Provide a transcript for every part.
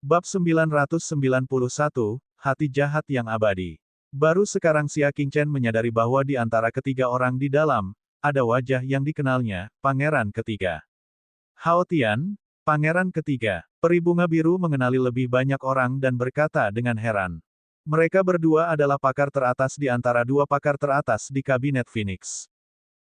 Bab 991, Hati Jahat yang Abadi. Baru sekarang Xia Qingchen menyadari bahwa di antara ketiga orang di dalam, ada wajah yang dikenalnya, Pangeran Ketiga. Hao Tian, Pangeran Ketiga. Peri bunga biru mengenali lebih banyak orang dan berkata dengan heran. Mereka berdua adalah pakar teratas di antara dua pakar teratas di Kabinet Phoenix.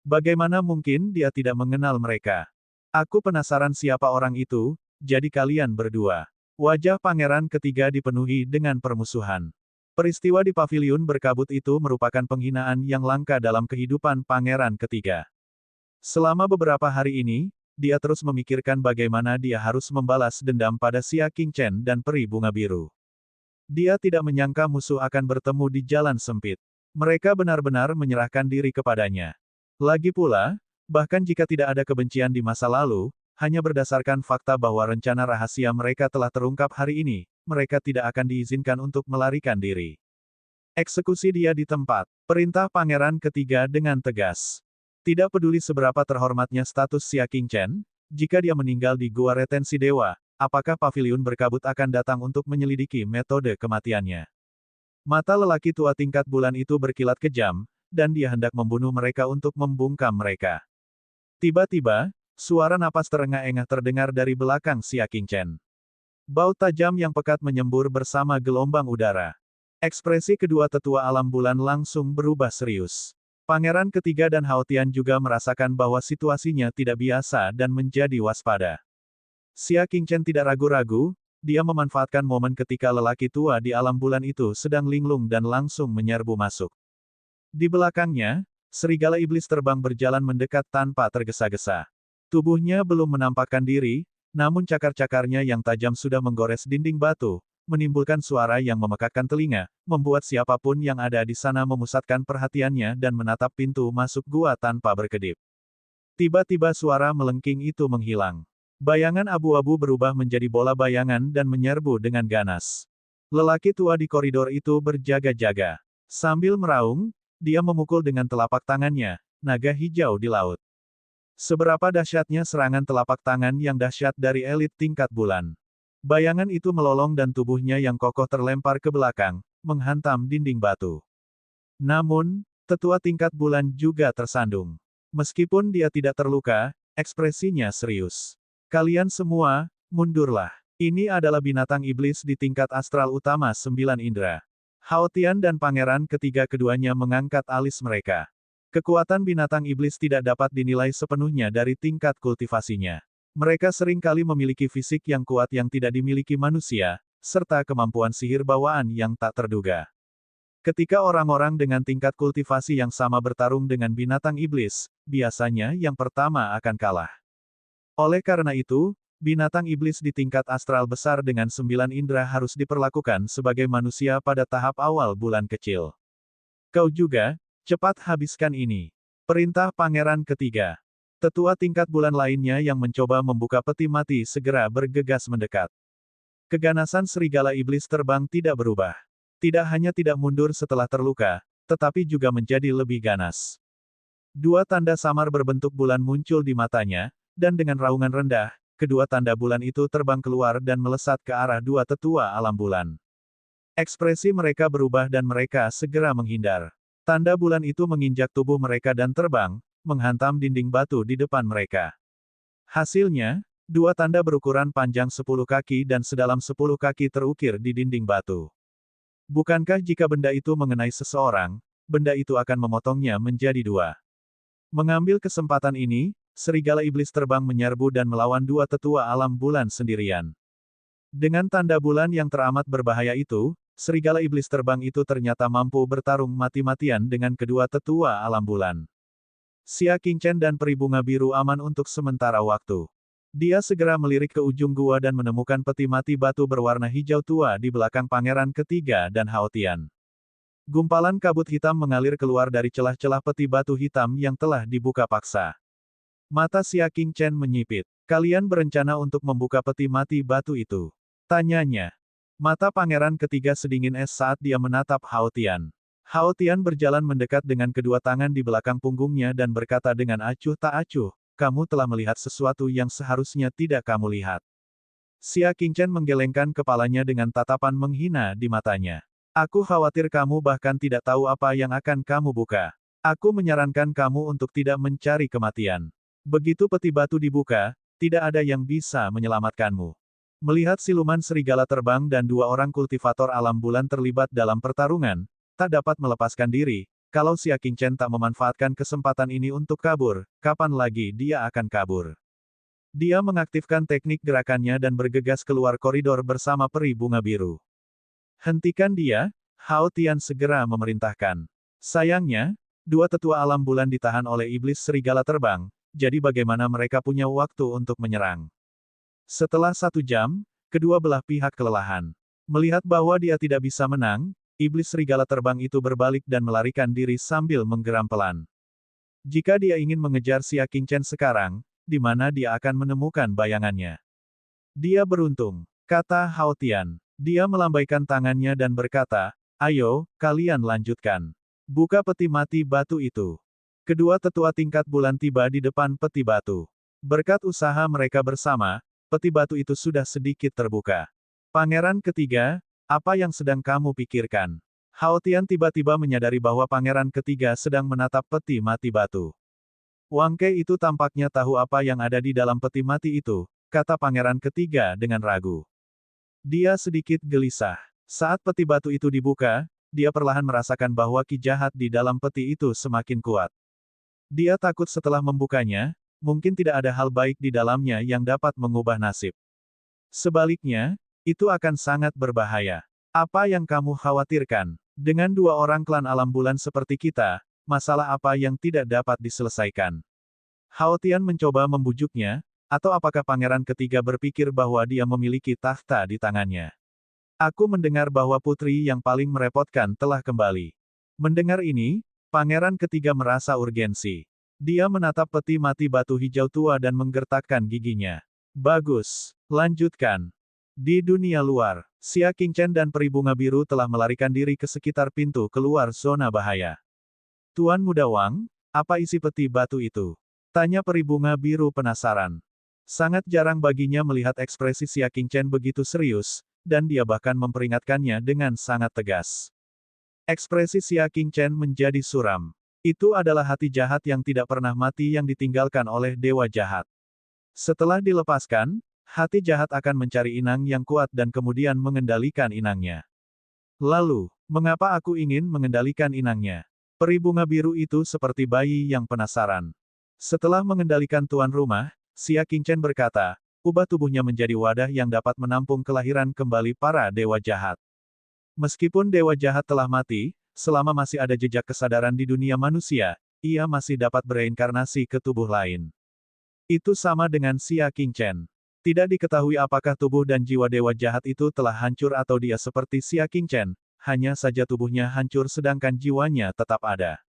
Bagaimana mungkin dia tidak mengenal mereka? Aku penasaran siapa orang itu, jadi kalian berdua. Wajah Pangeran Ketiga dipenuhi dengan permusuhan. Peristiwa di paviliun berkabut itu merupakan penghinaan yang langka dalam kehidupan Pangeran Ketiga. Selama beberapa hari ini, dia terus memikirkan bagaimana dia harus membalas dendam pada Xia Qingchen dan peri bunga biru. Dia tidak menyangka musuh akan bertemu di jalan sempit. Mereka benar-benar menyerahkan diri kepadanya. Lagi pula, bahkan jika tidak ada kebencian di masa lalu, hanya berdasarkan fakta bahwa rencana rahasia mereka telah terungkap hari ini, mereka tidak akan diizinkan untuk melarikan diri. Eksekusi dia di tempat. Perintah Pangeran Ketiga dengan tegas. Tidak peduli seberapa terhormatnya status Xia Qingchen, jika dia meninggal di Gua Retensi Dewa, apakah paviliun berkabut akan datang untuk menyelidiki metode kematiannya? Mata lelaki tua tingkat bulan itu berkilat kejam, dan dia hendak membunuh mereka untuk membungkam mereka. Tiba-tiba, suara napas terengah-engah terdengar dari belakang Xia Qingchen. Bau tajam yang pekat menyembur bersama gelombang udara. Ekspresi kedua tetua alam bulan langsung berubah serius. Pangeran Ketiga dan Hao Tian juga merasakan bahwa situasinya tidak biasa dan menjadi waspada. Xia Qingchen tidak ragu-ragu, dia memanfaatkan momen ketika lelaki tua di alam bulan itu sedang linglung dan langsung menyerbu masuk. Di belakangnya, serigala iblis terbang berjalan mendekat tanpa tergesa-gesa. Tubuhnya belum menampakkan diri, namun cakar-cakarnya yang tajam sudah menggores dinding batu, menimbulkan suara yang memekakkan telinga, membuat siapapun yang ada di sana memusatkan perhatiannya dan menatap pintu masuk gua tanpa berkedip. Tiba-tiba suara melengking itu menghilang. Bayangan abu-abu berubah menjadi bola bayangan dan menyerbu dengan ganas. Lelaki tua di koridor itu berjaga-jaga. Sambil meraung, dia memukul dengan telapak tangannya, naga hijau di laut. Seberapa dahsyatnya serangan telapak tangan yang dahsyat dari elit tingkat bulan. Bayangan itu melolong dan tubuhnya yang kokoh terlempar ke belakang, menghantam dinding batu. Namun, tetua tingkat bulan juga tersandung. Meskipun dia tidak terluka, ekspresinya serius. Kalian semua, mundurlah. Ini adalah binatang iblis di tingkat astral utama 9 indera. Hao Tian dan Pangeran Ketiga keduanya mengangkat alis mereka. Kekuatan binatang iblis tidak dapat dinilai sepenuhnya dari tingkat kultivasinya. Mereka sering kali memiliki fisik yang kuat yang tidak dimiliki manusia, serta kemampuan sihir bawaan yang tak terduga. Ketika orang-orang dengan tingkat kultivasi yang sama bertarung dengan binatang iblis, biasanya yang pertama akan kalah. Oleh karena itu, binatang iblis di tingkat astral besar dengan 9 indera harus diperlakukan sebagai manusia pada tahap awal bulan kecil. Kau juga, cepat habiskan ini. Perintah Pangeran Ketiga. Tetua tingkat bulan lainnya yang mencoba membuka peti mati segera bergegas mendekat. Keganasan serigala iblis terbang tidak berubah. Tidak hanya tidak mundur setelah terluka, tetapi juga menjadi lebih ganas. Dua tanda samar berbentuk bulan muncul di matanya, dan dengan raungan rendah, kedua tanda bulan itu terbang keluar dan melesat ke arah dua tetua alam bulan. Ekspresi mereka berubah dan mereka segera menghindar. Tanda bulan itu menginjak tubuh mereka dan terbang, menghantam dinding batu di depan mereka. Hasilnya, dua tanda berukuran panjang 10 kaki dan sedalam 10 kaki terukir di dinding batu. Bukankah jika benda itu mengenai seseorang, benda itu akan memotongnya menjadi dua? Mengambil kesempatan ini, serigala iblis terbang menyerbu dan melawan dua tetua alam bulan sendirian. Dengan tanda bulan yang teramat berbahaya itu, serigala iblis terbang itu ternyata mampu bertarung mati-matian dengan kedua tetua alam bulan. Xia Qingchen dan peri bunga biru aman untuk sementara waktu. Dia segera melirik ke ujung gua dan menemukan peti mati batu berwarna hijau tua di belakang Pangeran Ketiga dan Hao Tian. Gumpalan kabut hitam mengalir keluar dari celah-celah peti batu hitam yang telah dibuka paksa. Mata Xia Qingchen menyipit. Kalian berencana untuk membuka peti mati batu itu? Tanyanya. Mata Pangeran Ketiga sedingin es saat dia menatap Hao Tian. Hao Tian berjalan mendekat dengan kedua tangan di belakang punggungnya dan berkata dengan acuh tak acuh, kamu telah melihat sesuatu yang seharusnya tidak kamu lihat. Xia Qingchen menggelengkan kepalanya dengan tatapan menghina di matanya. Aku khawatir kamu bahkan tidak tahu apa yang akan kamu buka. Aku menyarankan kamu untuk tidak mencari kematian. Begitu peti batu dibuka, tidak ada yang bisa menyelamatkanmu. Melihat siluman serigala terbang dan dua orang kultivator alam bulan terlibat dalam pertarungan, tak dapat melepaskan diri. Kalau Xia Qingchen tak memanfaatkan kesempatan ini untuk kabur, kapan lagi dia akan kabur? Dia mengaktifkan teknik gerakannya dan bergegas keluar koridor bersama peri bunga biru. Hentikan dia, Hao Tian segera memerintahkan. Sayangnya, dua tetua alam bulan ditahan oleh iblis serigala terbang, jadi bagaimana mereka punya waktu untuk menyerang. Setelah 1 jam, kedua belah pihak kelelahan. Melihat bahwa dia tidak bisa menang, iblis serigala terbang itu berbalik dan melarikan diri sambil menggeram pelan. Jika dia ingin mengejar Xia Qingchen sekarang, di mana dia akan menemukan bayangannya? Dia beruntung, kata Hao Tian. Dia melambaikan tangannya dan berkata, ayo, kalian lanjutkan. Buka peti mati batu itu. Kedua tetua tingkat bulan tiba di depan peti batu. Berkat usaha mereka bersama, peti batu itu sudah sedikit terbuka. Pangeran ketiga, apa yang sedang kamu pikirkan? Hao Tian tiba-tiba menyadari bahwa pangeran ketiga sedang menatap peti mati batu. Wang Kei itu tampaknya tahu apa yang ada di dalam peti mati itu, kata pangeran ketiga dengan ragu. Dia sedikit gelisah. Saat peti batu itu dibuka, dia perlahan merasakan bahwa ki jahat di dalam peti itu semakin kuat. Dia takut setelah membukanya, mungkin tidak ada hal baik di dalamnya yang dapat mengubah nasib. Sebaliknya, itu akan sangat berbahaya. Apa yang kamu khawatirkan? Dengan dua orang klan alam bulan seperti kita, masalah apa yang tidak dapat diselesaikan? Hao Tian mencoba membujuknya, atau apakah pangeran ketiga berpikir bahwa dia memiliki takhta di tangannya? Aku mendengar bahwa putri yang paling merepotkan telah kembali. Mendengar ini, pangeran ketiga merasa urgensi. Dia menatap peti mati batu hijau tua dan menggertakkan giginya. Bagus, lanjutkan. Di dunia luar, Xia Qingchen dan peri bunga biru telah melarikan diri ke sekitar pintu keluar zona bahaya. Tuan Muda Wang, apa isi peti batu itu? Tanya peri bunga biru penasaran. Sangat jarang baginya melihat ekspresi Xia Qingchen begitu serius, dan dia bahkan memperingatkannya dengan sangat tegas. Ekspresi Xia Qingchen menjadi suram. Itu adalah hati jahat yang tidak pernah mati yang ditinggalkan oleh dewa jahat. Setelah dilepaskan, hati jahat akan mencari inang yang kuat dan kemudian mengendalikan inangnya. Lalu, mengapa aku ingin mengendalikan inangnya? Peri bunga biru itu seperti bayi yang penasaran. Setelah mengendalikan tuan rumah, Xia Qingchen berkata, ubah tubuhnya menjadi wadah yang dapat menampung kelahiran kembali para dewa jahat. Meskipun dewa jahat telah mati, selama masih ada jejak kesadaran di dunia manusia, ia masih dapat bereinkarnasi ke tubuh lain. Itu sama dengan Xia Qingchen. Tidak diketahui apakah tubuh dan jiwa dewa jahat itu telah hancur atau dia seperti Xia Qingchen, hanya saja tubuhnya hancur sedangkan jiwanya tetap ada.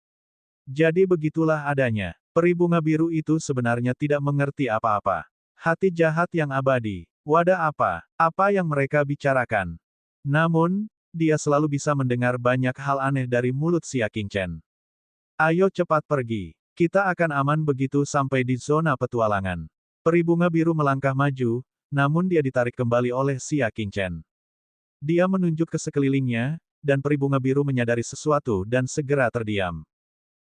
Jadi begitulah adanya. Peri bunga biru itu sebenarnya tidak mengerti apa-apa. Hati jahat yang abadi. Wadah apa? Apa yang mereka bicarakan? Namun, dia selalu bisa mendengar banyak hal aneh dari mulut Xia Qingchen. Ayo cepat pergi. Kita akan aman begitu sampai di zona petualangan. Peri bunga biru melangkah maju, namun dia ditarik kembali oleh Xia Qingchen. Dia menunjuk ke sekelilingnya, dan peri bunga biru menyadari sesuatu dan segera terdiam.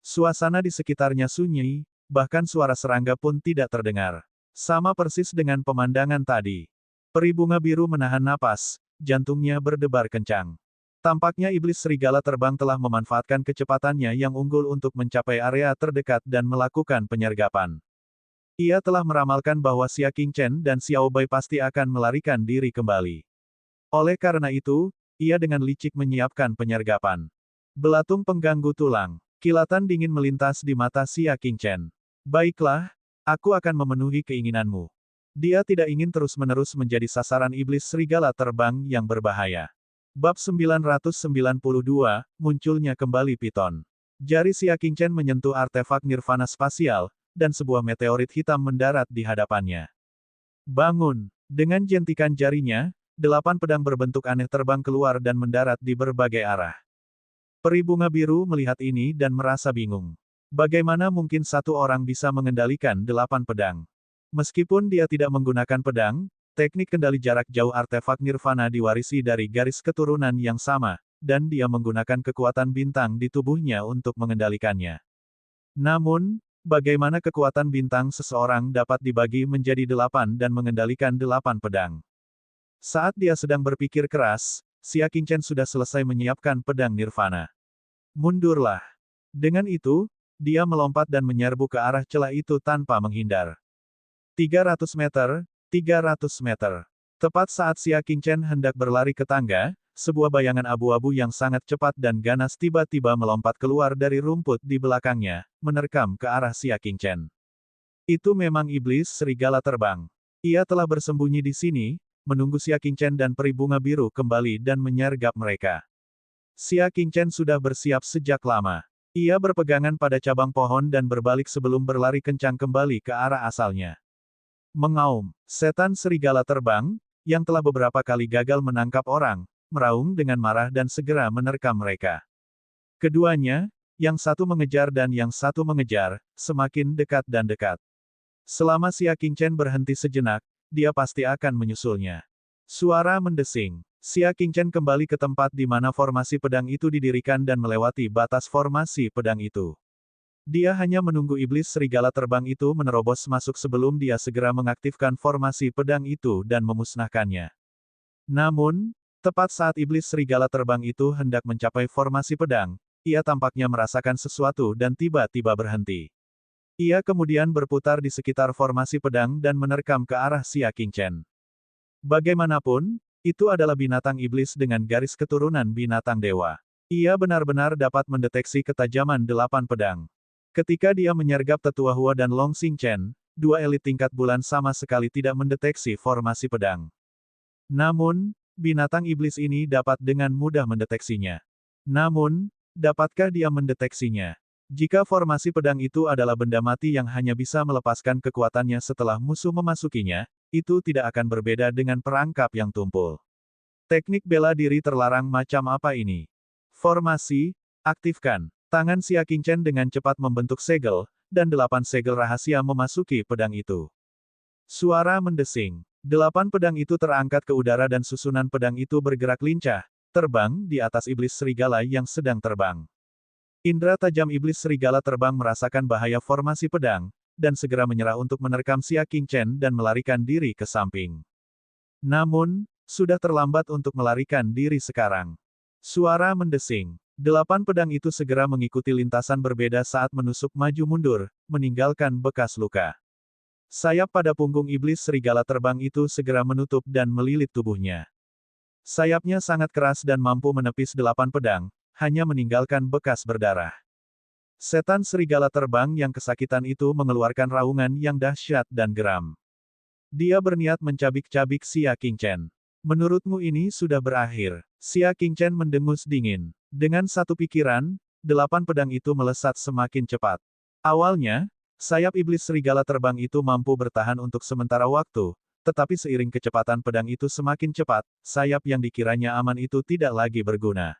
Suasana di sekitarnya sunyi, bahkan suara serangga pun tidak terdengar. Sama persis dengan pemandangan tadi. Peri bunga biru menahan napas, jantungnya berdebar kencang. Tampaknya iblis serigala terbang telah memanfaatkan kecepatannya yang unggul untuk mencapai area terdekat dan melakukan penyergapan. Ia telah meramalkan bahwa Xia Qingchen dan Xiao Bai pasti akan melarikan diri kembali. Oleh karena itu, ia dengan licik menyiapkan penyergapan. Belatung pengganggu tulang. Kilatan dingin melintas di mata Xia Qingchen. Baiklah, aku akan memenuhi keinginanmu. Dia tidak ingin terus-menerus menjadi sasaran iblis serigala terbang yang berbahaya. Bab 992, munculnya kembali Piton. Jari Xia Qingchen menyentuh artefak nirvana spasial, dan sebuah meteorit hitam mendarat di hadapannya. Bangun! Dengan jentikan jarinya, 8 pedang berbentuk aneh terbang keluar dan mendarat di berbagai arah. Peri bunga biru melihat ini dan merasa bingung. Bagaimana mungkin satu orang bisa mengendalikan 8 pedang? Meskipun dia tidak menggunakan pedang, teknik kendali jarak jauh artefak Nirvana diwarisi dari garis keturunan yang sama, dan dia menggunakan kekuatan bintang di tubuhnya untuk mengendalikannya. Namun, bagaimana kekuatan bintang seseorang dapat dibagi menjadi 8 dan mengendalikan 8 pedang? Saat dia sedang berpikir keras, Xia Qingchen sudah selesai menyiapkan pedang Nirvana. Mundurlah. Dengan itu, dia melompat dan menyerbu ke arah celah itu tanpa menghindar. 300 meter, 300 meter. Tepat saat Xia Qingchen hendak berlari ke tangga, sebuah bayangan abu-abu yang sangat cepat dan ganas tiba-tiba melompat keluar dari rumput di belakangnya, menerkam ke arah Xia Qingchen. Itu memang iblis serigala terbang. Ia telah bersembunyi di sini, menunggu Xia Qingchen dan peri bunga biru kembali dan menyergap mereka. Xia Qingchen sudah bersiap sejak lama. Ia berpegangan pada cabang pohon dan berbalik sebelum berlari kencang kembali ke arah asalnya. Mengaum, setan serigala terbang, yang telah beberapa kali gagal menangkap orang, meraung dengan marah dan segera menerkam mereka. Keduanya, yang satu mengejar dan yang satu mengejar, semakin dekat dan dekat. Selama Xia Qingchen berhenti sejenak, dia pasti akan menyusulnya. Suara mendesing. Xia Qingchen kembali ke tempat di mana formasi pedang itu didirikan dan melewati batas formasi pedang itu. Dia hanya menunggu iblis serigala terbang itu menerobos masuk sebelum dia segera mengaktifkan formasi pedang itu dan memusnahkannya. Namun, tepat saat iblis serigala terbang itu hendak mencapai formasi pedang, ia tampaknya merasakan sesuatu dan tiba-tiba berhenti. Ia kemudian berputar di sekitar formasi pedang dan menerkam ke arah Xia Qingchen. Bagaimanapun, itu adalah binatang iblis dengan garis keturunan binatang dewa. Ia benar-benar dapat mendeteksi ketajaman 8 pedang. Ketika dia menyergap Tetua Hua dan Long Xingchen, dua elit tingkat bulan sama sekali tidak mendeteksi formasi pedang. Namun, binatang iblis ini dapat dengan mudah mendeteksinya. Namun, dapatkah dia mendeteksinya? Jika formasi pedang itu adalah benda mati yang hanya bisa melepaskan kekuatannya setelah musuh memasukinya, itu tidak akan berbeda dengan perangkap yang tumpul. Teknik bela diri terlarang macam apa ini? Formasi, aktifkan. Tangan Xia Qingchen dengan cepat membentuk segel, dan 8 segel rahasia memasuki pedang itu. Suara mendesing. 8 pedang itu terangkat ke udara dan susunan pedang itu bergerak lincah, terbang di atas iblis serigala yang sedang terbang. Indra tajam iblis serigala terbang merasakan bahaya formasi pedang, dan segera menyerah untuk menerkam Xia Qingchen dan melarikan diri ke samping. Namun, sudah terlambat untuk melarikan diri sekarang. Suara mendesing. 8 pedang itu segera mengikuti lintasan berbeda saat menusuk maju mundur, meninggalkan bekas luka. Sayap pada punggung iblis serigala terbang itu segera menutup dan melilit tubuhnya. Sayapnya sangat keras dan mampu menepis 8 pedang, hanya meninggalkan bekas berdarah. Setan serigala terbang yang kesakitan itu mengeluarkan raungan yang dahsyat dan geram. Dia berniat mencabik-cabik Xia Qingchen. Menurutmu ini sudah berakhir? Xia Qingchen mendengus dingin. Dengan satu pikiran, 8 pedang itu melesat semakin cepat. Awalnya, sayap iblis serigala terbang itu mampu bertahan untuk sementara waktu, tetapi seiring kecepatan pedang itu semakin cepat, sayap yang dikiranya aman itu tidak lagi berguna.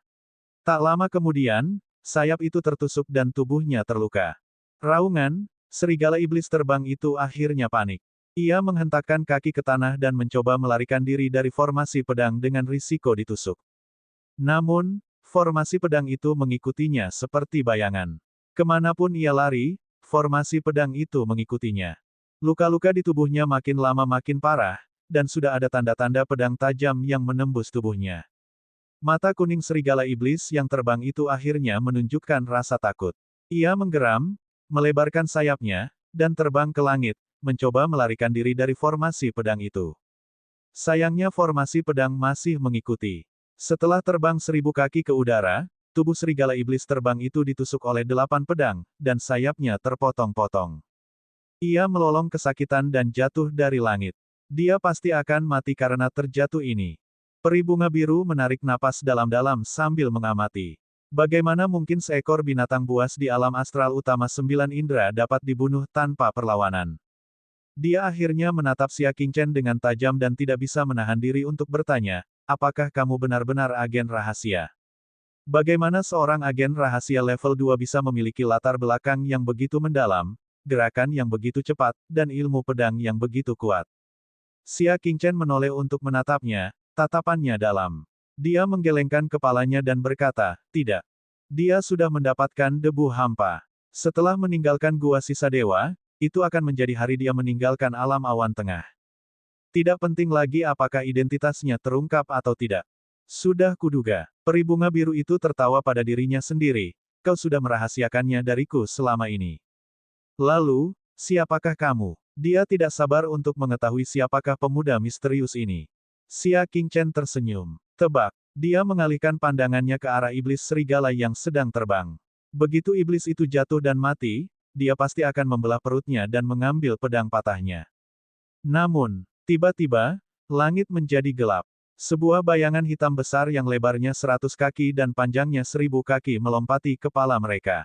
Tak lama kemudian, sayap itu tertusuk dan tubuhnya terluka. Raungan, serigala iblis terbang itu akhirnya panik. Ia menghentakkan kaki ke tanah dan mencoba melarikan diri dari formasi pedang dengan risiko ditusuk. Namun, formasi pedang itu mengikutinya seperti bayangan. Kemanapun ia lari, formasi pedang itu mengikutinya. Luka-luka di tubuhnya makin lama makin parah, dan sudah ada tanda-tanda pedang tajam yang menembus tubuhnya. Mata kuning serigala iblis yang terbang itu akhirnya menunjukkan rasa takut. Ia menggeram, melebarkan sayapnya, dan terbang ke langit, mencoba melarikan diri dari formasi pedang itu. Sayangnya formasi pedang masih mengikuti. Setelah terbang 1000 kaki ke udara, tubuh serigala iblis terbang itu ditusuk oleh 8 pedang, dan sayapnya terpotong-potong. Ia melolong kesakitan dan jatuh dari langit. Dia pasti akan mati karena terjatuh ini. Peri bunga biru menarik napas dalam-dalam sambil mengamati. Bagaimana mungkin seekor binatang buas di alam astral utama 9 indera dapat dibunuh tanpa perlawanan? Dia akhirnya menatap Xia Qingchen dengan tajam dan tidak bisa menahan diri untuk bertanya, apakah kamu benar-benar agen rahasia? Bagaimana seorang agen rahasia level 2 bisa memiliki latar belakang yang begitu mendalam, gerakan yang begitu cepat, dan ilmu pedang yang begitu kuat? Xia Qingchen menoleh untuk menatapnya, tatapannya dalam. Dia menggelengkan kepalanya dan berkata, tidak. Dia sudah mendapatkan debu hampa. Setelah meninggalkan gua sisa dewa, itu akan menjadi hari dia meninggalkan alam awan tengah. Tidak penting lagi apakah identitasnya terungkap atau tidak. Sudah kuduga. Peri bunga biru itu tertawa pada dirinya sendiri. Kau sudah merahasiakannya dariku selama ini. Lalu, siapakah kamu? Dia tidak sabar untuk mengetahui siapakah pemuda misterius ini. Xia Qingchen tersenyum. Tebak. Dia mengalihkan pandangannya ke arah iblis serigala yang sedang terbang. Begitu iblis itu jatuh dan mati, dia pasti akan membelah perutnya dan mengambil pedang patahnya. Namun, tiba-tiba, langit menjadi gelap. Sebuah bayangan hitam besar yang lebarnya 100 kaki dan panjangnya 1000 kaki melompati kepala mereka.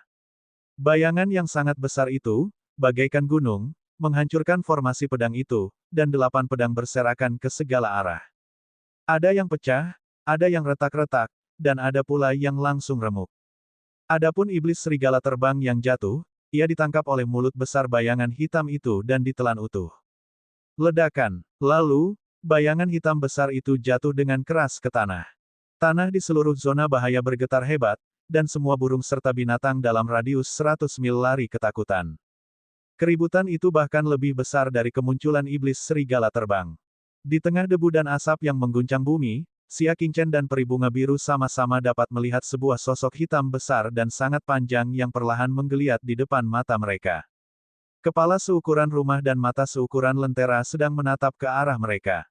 Bayangan yang sangat besar itu, bagaikan gunung, menghancurkan formasi pedang itu, dan 8 pedang berserakan ke segala arah. Ada yang pecah, ada yang retak-retak, dan ada pula yang langsung remuk. Adapun iblis serigala terbang yang jatuh, ia ditangkap oleh mulut besar bayangan hitam itu dan ditelan utuh. Ledakan. Lalu, bayangan hitam besar itu jatuh dengan keras ke tanah. Tanah di seluruh zona bahaya bergetar hebat, dan semua burung serta binatang dalam radius 100 mil lari ketakutan. Keributan itu bahkan lebih besar dari kemunculan iblis serigala terbang. Di tengah debu dan asap yang mengguncang bumi, Xia Qingchen dan peri bunga biru sama-sama dapat melihat sebuah sosok hitam besar dan sangat panjang yang perlahan menggeliat di depan mata mereka. Kepala seukuran rumah dan mata seukuran lentera sedang menatap ke arah mereka.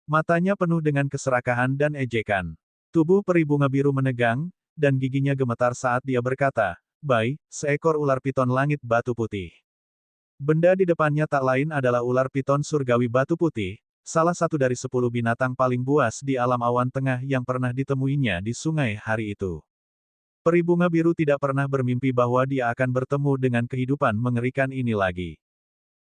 Matanya penuh dengan keserakahan dan ejekan. Tubuh peri bunga biru menegang, dan giginya gemetar saat dia berkata, "Bai, seekor ular piton langit batu putih." Benda di depannya tak lain adalah ular piton surgawi batu putih, salah satu dari 10 binatang paling buas di alam awan tengah yang pernah ditemuinya di sungai hari itu. Peri bunga biru tidak pernah bermimpi bahwa dia akan bertemu dengan kehidupan mengerikan ini lagi.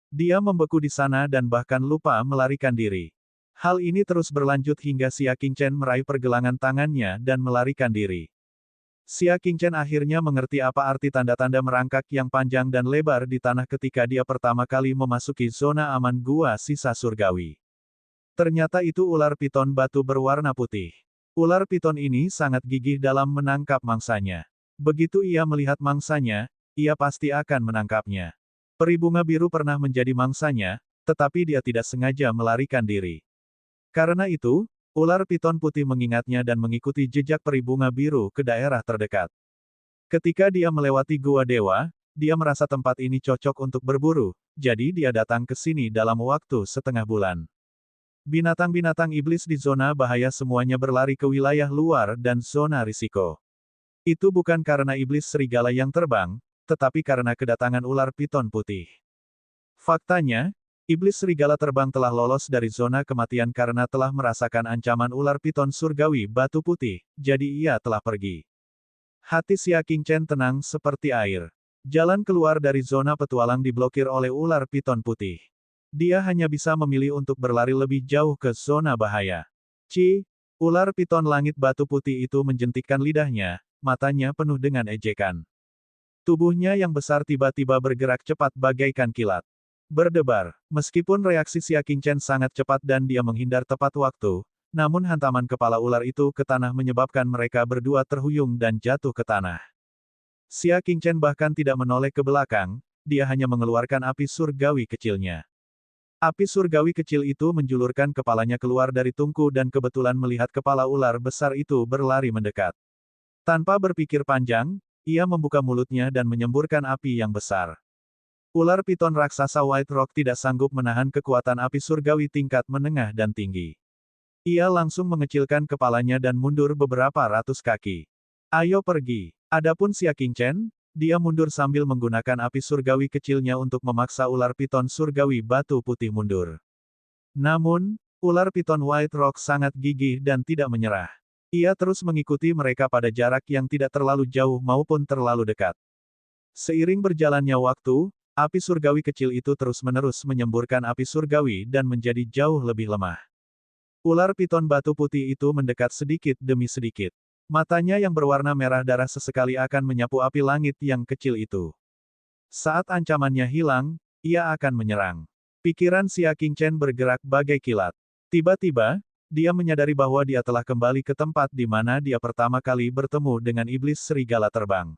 Dia membeku di sana dan bahkan lupa melarikan diri. Hal ini terus berlanjut hingga Xia Qingchen meraih pergelangan tangannya dan melarikan diri. Xia Qingchen akhirnya mengerti apa arti tanda-tanda merangkak yang panjang dan lebar di tanah ketika dia pertama kali memasuki zona aman gua sisa surgawi. Ternyata itu ular piton batu berwarna putih. Ular piton ini sangat gigih dalam menangkap mangsanya. Begitu ia melihat mangsanya, ia pasti akan menangkapnya. Peri bunga biru pernah menjadi mangsanya, tetapi dia tidak sengaja melarikan diri. Karena itu, ular piton putih mengingatnya dan mengikuti jejak peri bunga biru ke daerah terdekat. Ketika dia melewati gua dewa, dia merasa tempat ini cocok untuk berburu, jadi dia datang ke sini dalam waktu setengah bulan. Binatang-binatang iblis di zona bahaya semuanya berlari ke wilayah luar dan zona risiko. Itu bukan karena iblis serigala yang terbang, tetapi karena kedatangan ular piton putih. Faktanya, iblis serigala terbang telah lolos dari zona kematian karena telah merasakan ancaman ular piton surgawi batu putih, jadi ia telah pergi. Hati Xia Qingchen tenang seperti air. Jalan keluar dari zona petualang diblokir oleh ular piton putih. Dia hanya bisa memilih untuk berlari lebih jauh ke zona bahaya. Ular piton langit batu putih itu menjentikkan lidahnya, matanya penuh dengan ejekan. Tubuhnya yang besar tiba-tiba bergerak cepat bagaikan kilat. Berdebar, meskipun reaksi Xia Qingchen sangat cepat dan dia menghindar tepat waktu, namun hantaman kepala ular itu ke tanah menyebabkan mereka berdua terhuyung dan jatuh ke tanah. Xia Qingchen bahkan tidak menoleh ke belakang, dia hanya mengeluarkan api surgawi kecilnya. Api surgawi kecil itu menjulurkan kepalanya keluar dari tungku dan kebetulan melihat kepala ular besar itu berlari mendekat. Tanpa berpikir panjang, ia membuka mulutnya dan menyemburkan api yang besar. Ular piton raksasa White Rock tidak sanggup menahan kekuatan api surgawi tingkat menengah dan tinggi. Ia langsung mengecilkan kepalanya dan mundur beberapa ratus kaki. Ayo pergi. Adapun Xia Qingchen, dia mundur sambil menggunakan api surgawi kecilnya untuk memaksa ular piton surgawi batu putih mundur. Namun, ular piton White Rock sangat gigih dan tidak menyerah. Ia terus mengikuti mereka pada jarak yang tidak terlalu jauh maupun terlalu dekat. Seiring berjalannya waktu, api surgawi kecil itu terus-menerus menyemburkan api surgawi dan menjadi jauh lebih lemah. Ular piton batu putih itu mendekat sedikit demi sedikit. Matanya yang berwarna merah darah sesekali akan menyapu api langit yang kecil itu. Saat ancamannya hilang, ia akan menyerang. Pikiran Xia Qingchen bergerak bagai kilat. Tiba-tiba, dia menyadari bahwa dia telah kembali ke tempat di mana dia pertama kali bertemu dengan iblis serigala terbang.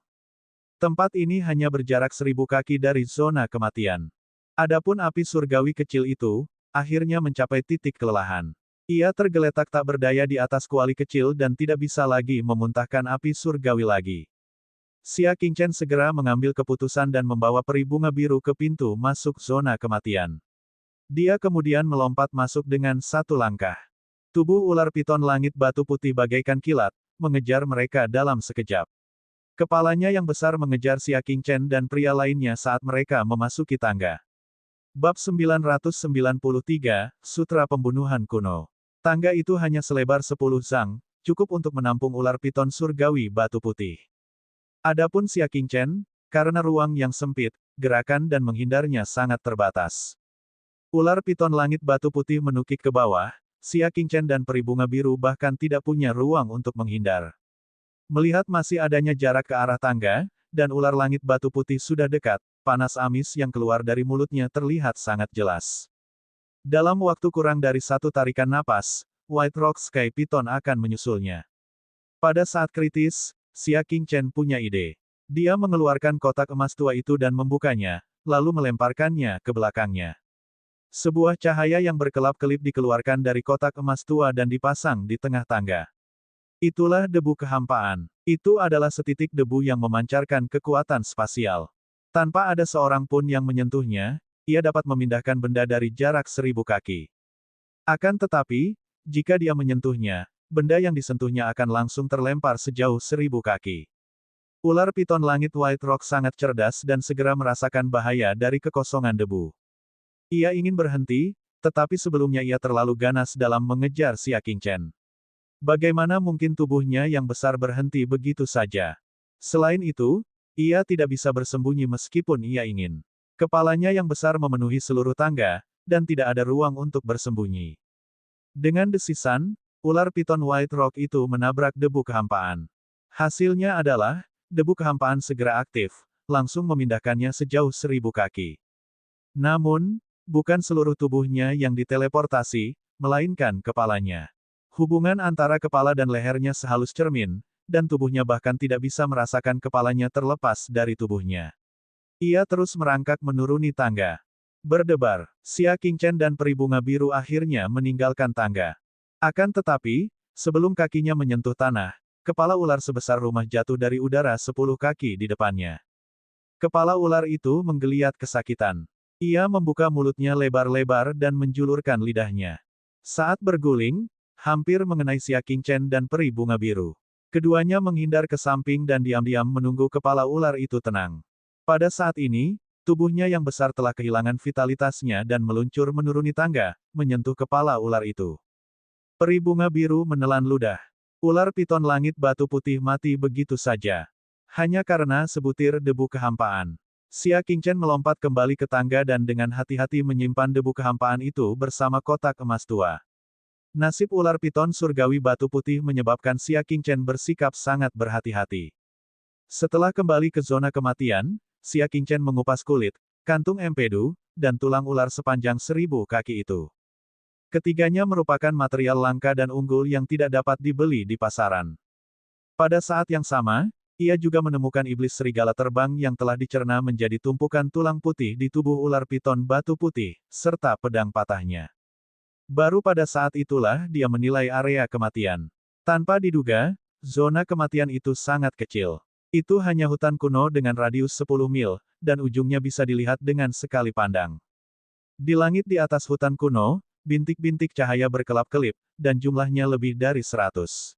Tempat ini hanya berjarak 1.000 kaki dari zona kematian. Adapun api surgawi kecil itu, akhirnya mencapai titik kelelahan. Ia tergeletak tak berdaya di atas kuali kecil dan tidak bisa lagi memuntahkan api surgawi lagi. Xia Qingchen segera mengambil keputusan dan membawa peri bunga biru ke pintu masuk zona kematian. Dia kemudian melompat masuk dengan satu langkah. Tubuh ular piton langit batu putih bagaikan kilat, mengejar mereka dalam sekejap. Kepalanya yang besar mengejar Xia Qingchen dan pria lainnya saat mereka memasuki tangga. Bab 993, Sutra Pembunuhan Kuno. Tangga itu hanya selebar 10 zang, cukup untuk menampung ular piton surgawi batu putih. Adapun Xia Qingchen, karena ruang yang sempit, gerakan dan menghindarnya sangat terbatas. Ular piton langit batu putih menukik ke bawah, Xia Qingchen dan peri bunga biru bahkan tidak punya ruang untuk menghindar. Melihat masih adanya jarak ke arah tangga, dan ular langit batu putih sudah dekat, panas amis yang keluar dari mulutnya terlihat sangat jelas. Dalam waktu kurang dari satu tarikan napas, White Rock Sky Python akan menyusulnya. Pada saat kritis, Xia Qingchen punya ide. Dia mengeluarkan kotak emas tua itu dan membukanya, lalu melemparkannya ke belakangnya. Sebuah cahaya yang berkelap-kelip dikeluarkan dari kotak emas tua dan dipasang di tengah tangga. Itulah debu kehampaan. Itu adalah setitik debu yang memancarkan kekuatan spasial. Tanpa ada seorang pun yang menyentuhnya, ia dapat memindahkan benda dari jarak 1.000 kaki. Akan tetapi, jika dia menyentuhnya, benda yang disentuhnya akan langsung terlempar sejauh 1.000 kaki. Ular piton langit White Rock sangat cerdas dan segera merasakan bahaya dari kekosongan debu. Ia ingin berhenti, tetapi sebelumnya ia terlalu ganas dalam mengejar Xia Qingchen. Bagaimana mungkin tubuhnya yang besar berhenti begitu saja? Selain itu, ia tidak bisa bersembunyi meskipun ia ingin. Kepalanya yang besar memenuhi seluruh tangga, dan tidak ada ruang untuk bersembunyi. Dengan desisan, ular piton White Rock itu menabrak debu kehampaan. Hasilnya adalah, debu kehampaan segera aktif, langsung memindahkannya sejauh 1.000 kaki. Namun, bukan seluruh tubuhnya yang diteleportasi, melainkan kepalanya. Hubungan antara kepala dan lehernya sehalus cermin, dan tubuhnya bahkan tidak bisa merasakan kepalanya terlepas dari tubuhnya. Ia terus merangkak menuruni tangga. Berdebar, Xia Qingchen dan peri bunga biru akhirnya meninggalkan tangga. Akan tetapi, sebelum kakinya menyentuh tanah, kepala ular sebesar rumah jatuh dari udara 10 kaki di depannya. Kepala ular itu menggeliat kesakitan. Ia membuka mulutnya lebar-lebar dan menjulurkan lidahnya. Saat berguling, hampir mengenai Xia Qingchen dan peri bunga biru. Keduanya menghindar ke samping dan diam-diam menunggu kepala ular itu tenang. Pada saat ini, tubuhnya yang besar telah kehilangan vitalitasnya dan meluncur menuruni tangga, menyentuh kepala ular itu. Peri bunga biru menelan ludah. Ular piton langit batu putih mati begitu saja. Hanya karena sebutir debu kehampaan. Xia Qingchen melompat kembali ke tangga dan dengan hati-hati menyimpan debu kehampaan itu bersama kotak emas tua. Nasib ular piton surgawi batu putih menyebabkan Xia Qingchen bersikap sangat berhati-hati. Setelah kembali ke zona kematian, Xia Qingchen mengupas kulit, kantung empedu, dan tulang ular sepanjang 1.000 kaki itu. Ketiganya merupakan material langka dan unggul yang tidak dapat dibeli di pasaran. Pada saat yang sama, ia juga menemukan iblis serigala terbang yang telah dicerna menjadi tumpukan tulang putih di tubuh ular piton batu putih, serta pedang patahnya. Baru pada saat itulah dia menilai area kematian. Tanpa diduga, zona kematian itu sangat kecil. Itu hanya hutan kuno dengan radius 10 mil, dan ujungnya bisa dilihat dengan sekali pandang. Di langit di atas hutan kuno, bintik-bintik cahaya berkelap-kelip, dan jumlahnya lebih dari 100.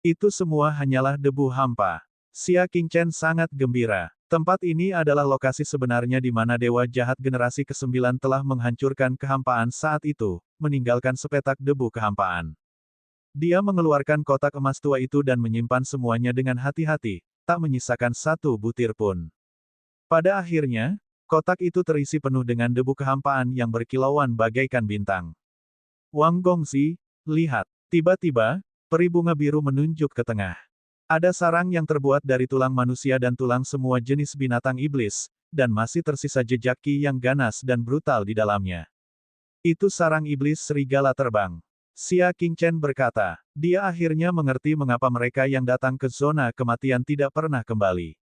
Itu semua hanyalah debu hampa. Xia Qingchen sangat gembira. Tempat ini adalah lokasi sebenarnya di mana dewa jahat generasi ke-9 telah menghancurkan kehampaan saat itu, meninggalkan sepetak debu kehampaan. Dia mengeluarkan kotak emas tua itu dan menyimpan semuanya dengan hati-hati, tak menyisakan satu butir pun. Pada akhirnya, kotak itu terisi penuh dengan debu kehampaan yang berkilauan bagaikan bintang. Wang Gongxi, lihat. Tiba-tiba, peri bunga biru menunjuk ke tengah. Ada sarang yang terbuat dari tulang manusia dan tulang semua jenis binatang iblis, dan masih tersisa jejak ki yang ganas dan brutal di dalamnya. Itu sarang iblis serigala terbang. Xia Qingchen berkata. Dia akhirnya mengerti mengapa mereka yang datang ke zona kematian tidak pernah kembali.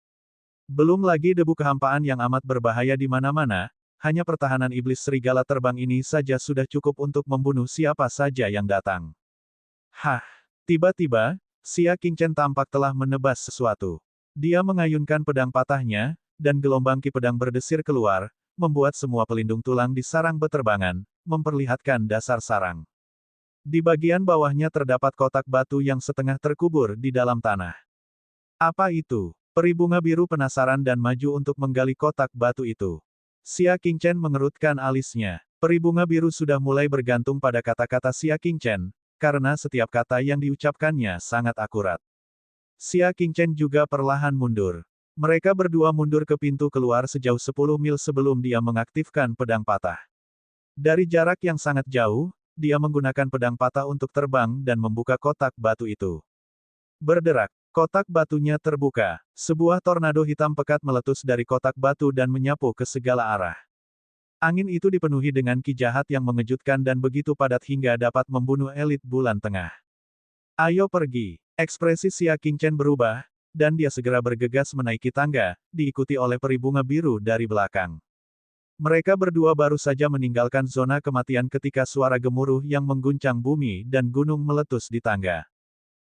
Belum lagi debu kehampaan yang amat berbahaya di mana-mana, hanya pertahanan iblis serigala terbang ini saja sudah cukup untuk membunuh siapa saja yang datang. Hah! Tiba-tiba, Xia Qingchen tampak telah menebas sesuatu. Dia mengayunkan pedang patahnya, dan gelombang ki pedang berdesir keluar, membuat semua pelindung tulang di sarang beterbangan, memperlihatkan dasar sarang. Di bagian bawahnya terdapat kotak batu yang setengah terkubur di dalam tanah. Apa itu? Peri bunga biru penasaran dan maju untuk menggali kotak batu itu. Xia Qingchen mengerutkan alisnya. Peri bunga biru sudah mulai bergantung pada kata-kata Xia Qingchen, karena setiap kata yang diucapkannya sangat akurat. Xia Qingchen juga perlahan mundur. Mereka berdua mundur ke pintu keluar sejauh 10 mil sebelum dia mengaktifkan pedang patah. Dari jarak yang sangat jauh, dia menggunakan pedang patah untuk terbang dan membuka kotak batu itu. Berderak, kotak batunya terbuka. Sebuah tornado hitam pekat meletus dari kotak batu dan menyapu ke segala arah. Angin itu dipenuhi dengan ki jahat yang mengejutkan dan begitu padat hingga dapat membunuh elit bulan tengah. Ayo pergi. Ekspresi Xia Qingchen berubah, dan dia segera bergegas menaiki tangga, diikuti oleh peri bunga biru dari belakang. Mereka berdua baru saja meninggalkan zona kematian ketika suara gemuruh yang mengguncang bumi dan gunung meletus di tangga.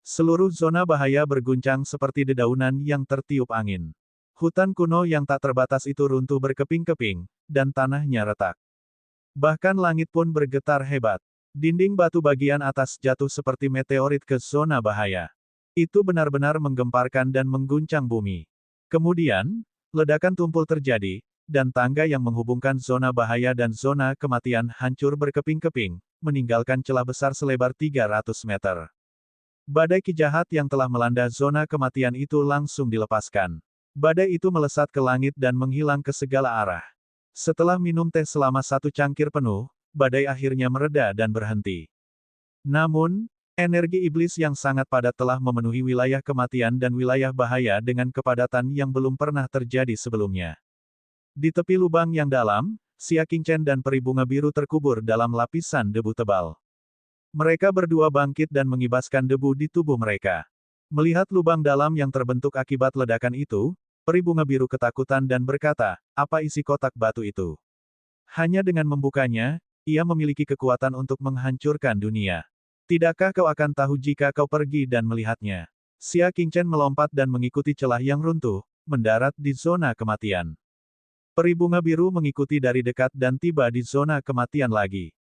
Seluruh zona bahaya berguncang seperti dedaunan yang tertiup angin. Hutan kuno yang tak terbatas itu runtuh berkeping-keping, dan tanahnya retak. Bahkan langit pun bergetar hebat. Dinding batu bagian atas jatuh seperti meteorit ke zona bahaya. Itu benar-benar menggemparkan dan mengguncang bumi. Kemudian, ledakan tumpul terjadi, dan tangga yang menghubungkan zona bahaya dan zona kematian hancur berkeping-keping, meninggalkan celah besar selebar 300 meter. Badai ki jahat yang telah melanda zona kematian itu langsung dilepaskan. Badai itu melesat ke langit dan menghilang ke segala arah. Setelah minum teh selama 1 cangkir penuh, badai akhirnya mereda dan berhenti. Namun, energi iblis yang sangat padat telah memenuhi wilayah kematian dan wilayah bahaya dengan kepadatan yang belum pernah terjadi sebelumnya. Di tepi lubang yang dalam, Xia Qingchen dan peri bunga biru terkubur dalam lapisan debu tebal. Mereka berdua bangkit dan mengibaskan debu di tubuh mereka. Melihat lubang dalam yang terbentuk akibat ledakan itu, peri bunga biru ketakutan dan berkata, apa isi kotak batu itu? Hanya dengan membukanya, ia memiliki kekuatan untuk menghancurkan dunia. Tidakkah kau akan tahu jika kau pergi dan melihatnya? Xia Qingchen melompat dan mengikuti celah yang runtuh, mendarat di zona kematian. Peri bunga biru mengikuti dari dekat dan tiba di zona kematian lagi.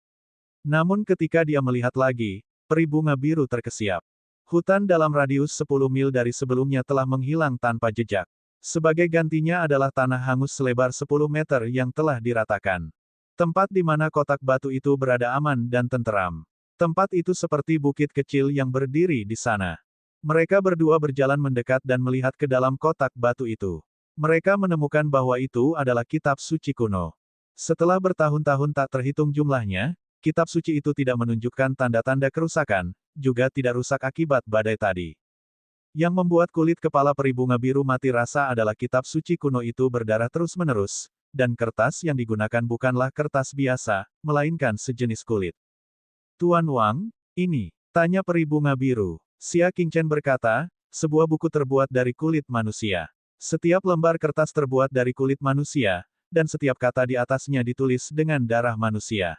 Namun ketika dia melihat lagi, peri bunga biru terkesiap. Hutan dalam radius 10 mil dari sebelumnya telah menghilang tanpa jejak. Sebagai gantinya adalah tanah hangus selebar 10 meter yang telah diratakan. Tempat di mana kotak batu itu berada aman dan tenteram. Tempat itu seperti bukit kecil yang berdiri di sana. Mereka berdua berjalan mendekat dan melihat ke dalam kotak batu itu. Mereka menemukan bahwa itu adalah kitab suci kuno. Setelah bertahun-tahun tak terhitung jumlahnya, kitab suci itu tidak menunjukkan tanda-tanda kerusakan, juga tidak rusak akibat badai tadi. Yang membuat kulit kepala peri bunga biru mati rasa adalah kitab suci kuno itu berdarah terus-menerus, dan kertas yang digunakan bukanlah kertas biasa, melainkan sejenis kulit. Tuan Wang, ini, tanya peri bunga biru. Xia Qingchen berkata, sebuah buku terbuat dari kulit manusia. Setiap lembar kertas terbuat dari kulit manusia, dan setiap kata di atasnya ditulis dengan darah manusia.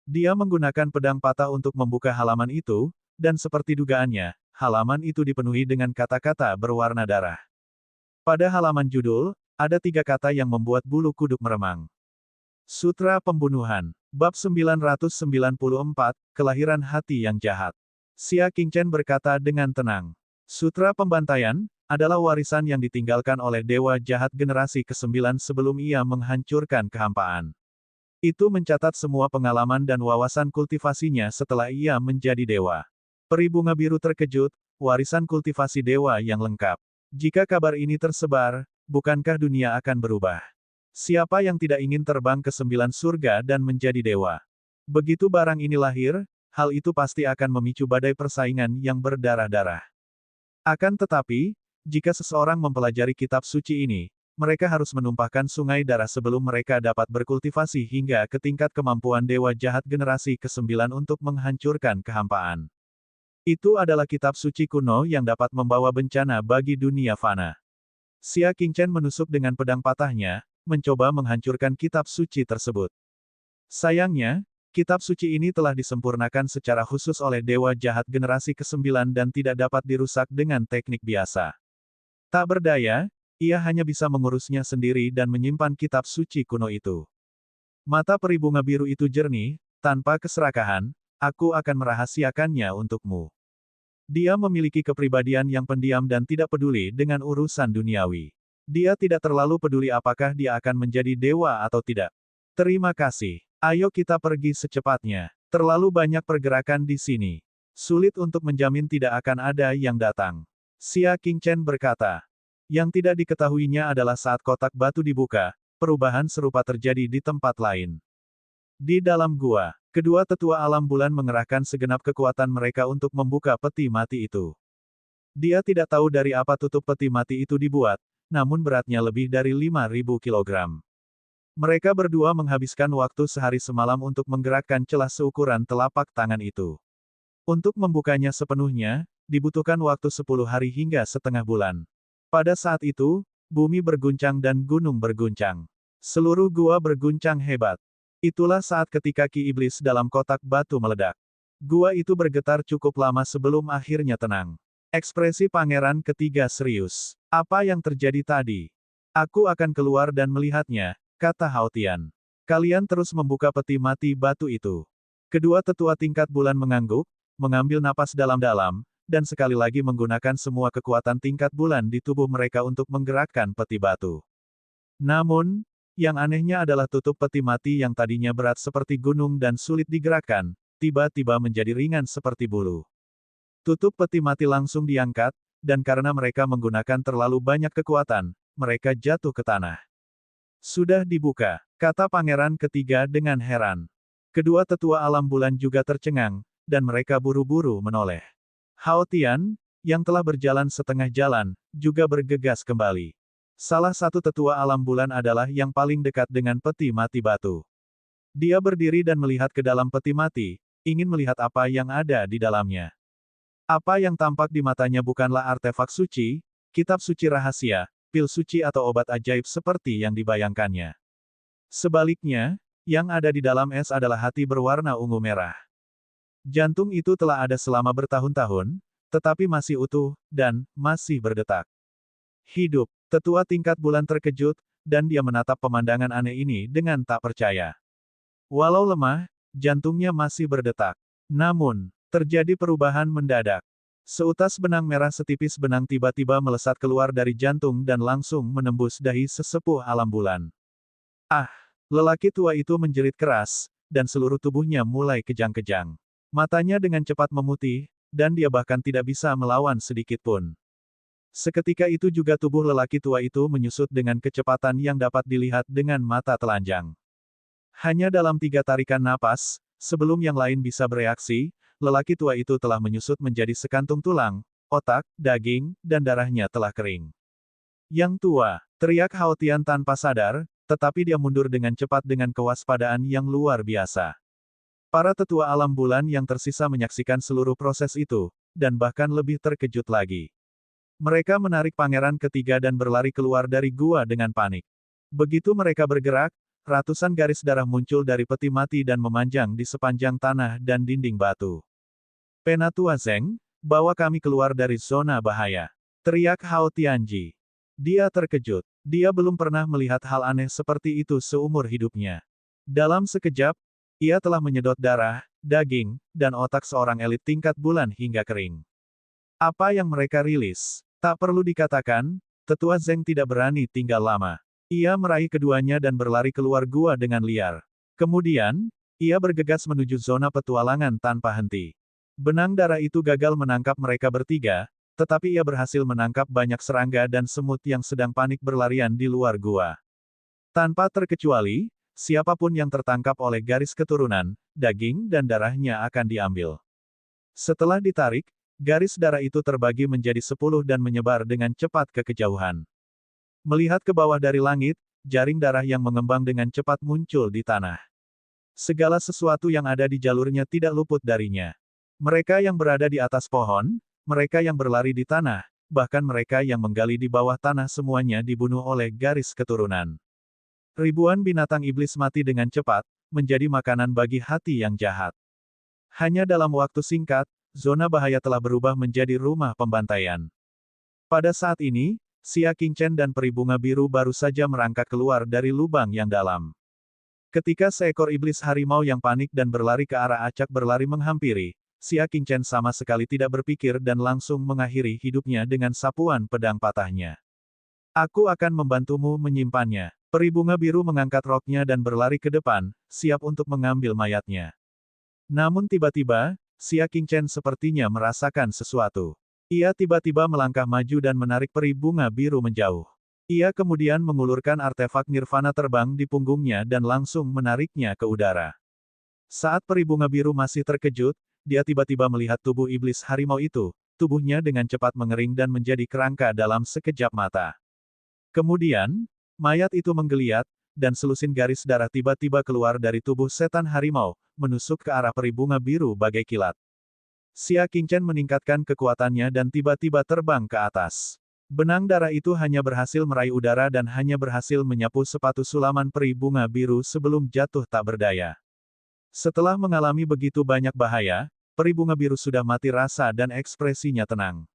Dia menggunakan pedang patah untuk membuka halaman itu, dan seperti dugaannya, halaman itu dipenuhi dengan kata-kata berwarna darah. Pada halaman judul, ada 3 kata yang membuat bulu kuduk meremang. Sutra Pembunuhan. Bab 994, Kelahiran Hati yang Jahat. Xia Qingchen berkata dengan tenang. Sutra Pembantaian adalah warisan yang ditinggalkan oleh dewa jahat generasi ke-9 sebelum ia menghancurkan kehampaan. Itu mencatat semua pengalaman dan wawasan kultivasinya setelah ia menjadi dewa. Peri bunga biru terkejut, warisan kultivasi dewa yang lengkap. Jika kabar ini tersebar, bukankah dunia akan berubah? Siapa yang tidak ingin terbang ke 9 surga dan menjadi dewa? Begitu barang ini lahir, hal itu pasti akan memicu badai persaingan yang berdarah-darah. Akan tetapi, jika seseorang mempelajari kitab suci ini, mereka harus menumpahkan sungai darah sebelum mereka dapat berkultivasi hingga ke tingkat kemampuan dewa jahat generasi ke-9 untuk menghancurkan kehampaan. Itu adalah kitab suci kuno yang dapat membawa bencana bagi dunia fana. Xia Qingchen menusuk dengan pedang patahnya, mencoba menghancurkan kitab suci tersebut. Sayangnya, kitab suci ini telah disempurnakan secara khusus oleh dewa jahat generasi ke-9 dan tidak dapat dirusak dengan teknik biasa. Tak berdaya, ia hanya bisa mengurusnya sendiri dan menyimpan kitab suci kuno itu. Mata peri bunga biru itu jernih, tanpa keserakahan, aku akan merahasiakannya untukmu. Dia memiliki kepribadian yang pendiam dan tidak peduli dengan urusan duniawi. Dia tidak terlalu peduli apakah dia akan menjadi dewa atau tidak. Terima kasih. Ayo kita pergi secepatnya. Terlalu banyak pergerakan di sini. Sulit untuk menjamin tidak akan ada yang datang. Xia Qingchen berkata. Yang tidak diketahuinya adalah saat kotak batu dibuka, perubahan serupa terjadi di tempat lain. Di dalam gua, kedua tetua alam bulan mengerahkan segenap kekuatan mereka untuk membuka peti mati itu. Dia tidak tahu dari apa tutup peti mati itu dibuat, namun beratnya lebih dari 5.000 kilogram. Mereka berdua menghabiskan waktu sehari semalam untuk menggerakkan celah seukuran telapak tangan itu. Untuk membukanya sepenuhnya, dibutuhkan waktu 10 hari hingga setengah bulan. Pada saat itu, bumi berguncang dan gunung berguncang. Seluruh gua berguncang hebat. Itulah saat ketika ki iblis dalam kotak batu meledak. Gua itu bergetar cukup lama sebelum akhirnya tenang. Ekspresi pangeran ketiga serius. Apa yang terjadi tadi? Aku akan keluar dan melihatnya, kata Hao Tian. Kalian terus membuka peti mati batu itu. Kedua tetua tingkat bulan mengangguk, mengambil napas dalam-dalam, dan sekali lagi menggunakan semua kekuatan tingkat bulan di tubuh mereka untuk menggerakkan peti batu. Namun, yang anehnya adalah tutup peti mati yang tadinya berat seperti gunung dan sulit digerakkan, tiba-tiba menjadi ringan seperti bulu. Tutup peti mati langsung diangkat, dan karena mereka menggunakan terlalu banyak kekuatan, mereka jatuh ke tanah. Sudah dibuka, kata pangeran ketiga dengan heran. Kedua tetua alam bulan juga tercengang, dan mereka buru-buru menoleh. Hao Tian, yang telah berjalan setengah jalan, juga bergegas kembali. Salah satu tetua alam bulan adalah yang paling dekat dengan peti mati batu. Dia berdiri dan melihat ke dalam peti mati, ingin melihat apa yang ada di dalamnya. Apa yang tampak di matanya bukanlah artefak suci, kitab suci rahasia, pil suci atau obat ajaib seperti yang dibayangkannya. Sebaliknya, yang ada di dalam es adalah hati berwarna ungu merah. Jantung itu telah ada selama bertahun-tahun, tetapi masih utuh, dan masih berdetak. Hidup, tetua tingkat bulan terkejut, dan dia menatap pemandangan aneh ini dengan tak percaya. Walau lemah, jantungnya masih berdetak. Namun, terjadi perubahan mendadak. Seutas benang merah setipis benang tiba-tiba melesat keluar dari jantung dan langsung menembus dahi sesepuh alam bulan. Ah! Lelaki tua itu menjerit keras, dan seluruh tubuhnya mulai kejang-kejang. Matanya dengan cepat memutih, dan dia bahkan tidak bisa melawan sedikit pun. Seketika itu juga tubuh lelaki tua itu menyusut dengan kecepatan yang dapat dilihat dengan mata telanjang. Hanya dalam 3 tarikan napas, sebelum yang lain bisa bereaksi, lelaki tua itu telah menyusut menjadi sekantung tulang, otak, daging, dan darahnya telah kering. Yang tua, teriak Hao Tian tanpa sadar, tetapi dia mundur dengan cepat dengan kewaspadaan yang luar biasa. Para tetua alam bulan yang tersisa menyaksikan seluruh proses itu, dan bahkan lebih terkejut lagi. Mereka menarik pangeran ketiga dan berlari keluar dari gua dengan panik. Begitu mereka bergerak, ratusan garis darah muncul dari peti mati dan memanjang di sepanjang tanah dan dinding batu. Penatua Zeng, bawa kami keluar dari zona bahaya. Teriak Hao Tianji. Dia terkejut. Dia belum pernah melihat hal aneh seperti itu seumur hidupnya. Dalam sekejap, ia telah menyedot darah, daging, dan otak seorang elit tingkat bulan hingga kering. Apa yang mereka rilis? Tak perlu dikatakan, tetua Zeng tidak berani tinggal lama. Ia meraih keduanya dan berlari keluar gua dengan liar. Kemudian, ia bergegas menuju zona petualangan tanpa henti. Benang darah itu gagal menangkap mereka bertiga, tetapi ia berhasil menangkap banyak serangga dan semut yang sedang panik berlarian di luar gua. Tanpa terkecuali, siapapun yang tertangkap oleh garis keturunan, daging dan darahnya akan diambil. Setelah ditarik, garis darah itu terbagi menjadi 10 dan menyebar dengan cepat ke kejauhan. Melihat ke bawah dari langit, jaring darah yang mengembang dengan cepat muncul di tanah. Segala sesuatu yang ada di jalurnya tidak luput darinya. Mereka yang berada di atas pohon, mereka yang berlari di tanah, bahkan mereka yang menggali di bawah tanah semuanya dibunuh oleh garis keturunan. Ribuan binatang iblis mati dengan cepat, menjadi makanan bagi hati yang jahat. Hanya dalam waktu singkat, zona bahaya telah berubah menjadi rumah pembantaian. Pada saat ini, Xia Qingchen dan peri bunga biru baru saja merangkak keluar dari lubang yang dalam. Ketika seekor iblis harimau yang panik dan berlari ke arah acak berlari menghampiri, Xia Qingchen sama sekali tidak berpikir dan langsung mengakhiri hidupnya dengan sapuan pedang patahnya. Aku akan membantumu menyimpannya. Peri bunga biru mengangkat roknya dan berlari ke depan, siap untuk mengambil mayatnya. Namun tiba-tiba, Xia Qingchen sepertinya merasakan sesuatu. Ia tiba-tiba melangkah maju dan menarik peri bunga biru menjauh. Ia kemudian mengulurkan artefak nirvana terbang di punggungnya dan langsung menariknya ke udara. Saat peri bunga biru masih terkejut, dia tiba-tiba melihat tubuh iblis harimau itu, tubuhnya dengan cepat mengering dan menjadi kerangka dalam sekejap mata. Kemudian, mayat itu menggeliat, dan selusin garis darah tiba-tiba keluar dari tubuh setan harimau, menusuk ke arah peri bunga biru bagai kilat. Xia Qingchen meningkatkan kekuatannya dan tiba-tiba terbang ke atas. Benang darah itu hanya berhasil meraih udara dan hanya berhasil menyapu sepatu sulaman peri bunga biru sebelum jatuh tak berdaya. Setelah mengalami begitu banyak bahaya, peri bunga biru sudah mati rasa dan ekspresinya tenang.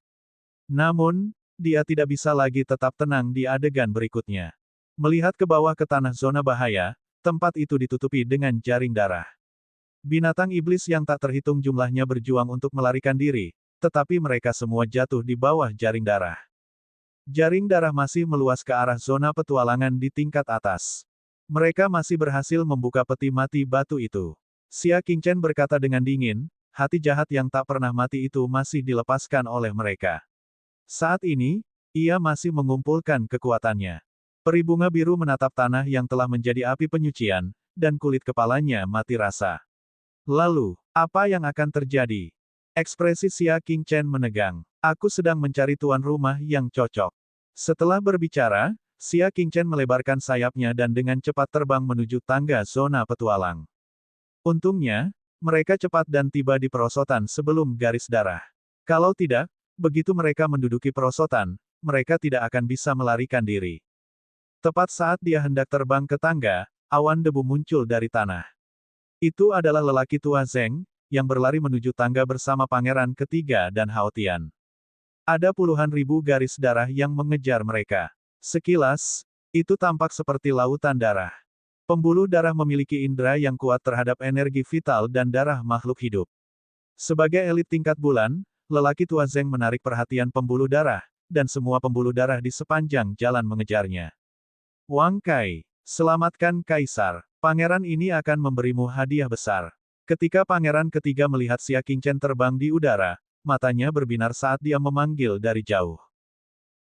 Namun, dia tidak bisa lagi tetap tenang di adegan berikutnya. Melihat ke bawah ke tanah zona bahaya, tempat itu ditutupi dengan jaring darah. Binatang iblis yang tak terhitung jumlahnya berjuang untuk melarikan diri, tetapi mereka semua jatuh di bawah jaring darah. Jaring darah masih meluas ke arah zona petualangan di tingkat atas. Mereka masih berhasil membuka peti mati batu itu. Xia Qingchen berkata dengan dingin, hati jahat yang tak pernah mati itu masih dilepaskan oleh mereka. Saat ini, ia masih mengumpulkan kekuatannya. Peri bunga biru menatap tanah yang telah menjadi api penyucian, dan kulit kepalanya mati rasa. Lalu, apa yang akan terjadi? Ekspresi Xia Qingchen menegang. Aku sedang mencari tuan rumah yang cocok. Setelah berbicara, Xia Qingchen melebarkan sayapnya dan dengan cepat terbang menuju tangga zona petualang. Untungnya, mereka cepat dan tiba di perosotan sebelum garis darah. Kalau tidak, begitu mereka menduduki perosotan, mereka tidak akan bisa melarikan diri. Tepat saat dia hendak terbang ke tangga, awan debu muncul dari tanah. Itu adalah lelaki tua Zeng, yang berlari menuju tangga bersama pangeran ketiga dan Hao Tian. Ada puluhan ribu garis darah yang mengejar mereka. Sekilas, itu tampak seperti lautan darah. Pembuluh darah memiliki indera yang kuat terhadap energi vital dan darah makhluk hidup. Sebagai elit tingkat bulan, lelaki tua Zeng menarik perhatian pembuluh darah, dan semua pembuluh darah di sepanjang jalan mengejarnya. Wang Kai, selamatkan Kaisar. Pangeran ini akan memberimu hadiah besar. Ketika pangeran ketiga melihat Xia Qingchen terbang di udara, matanya berbinar saat dia memanggil dari jauh.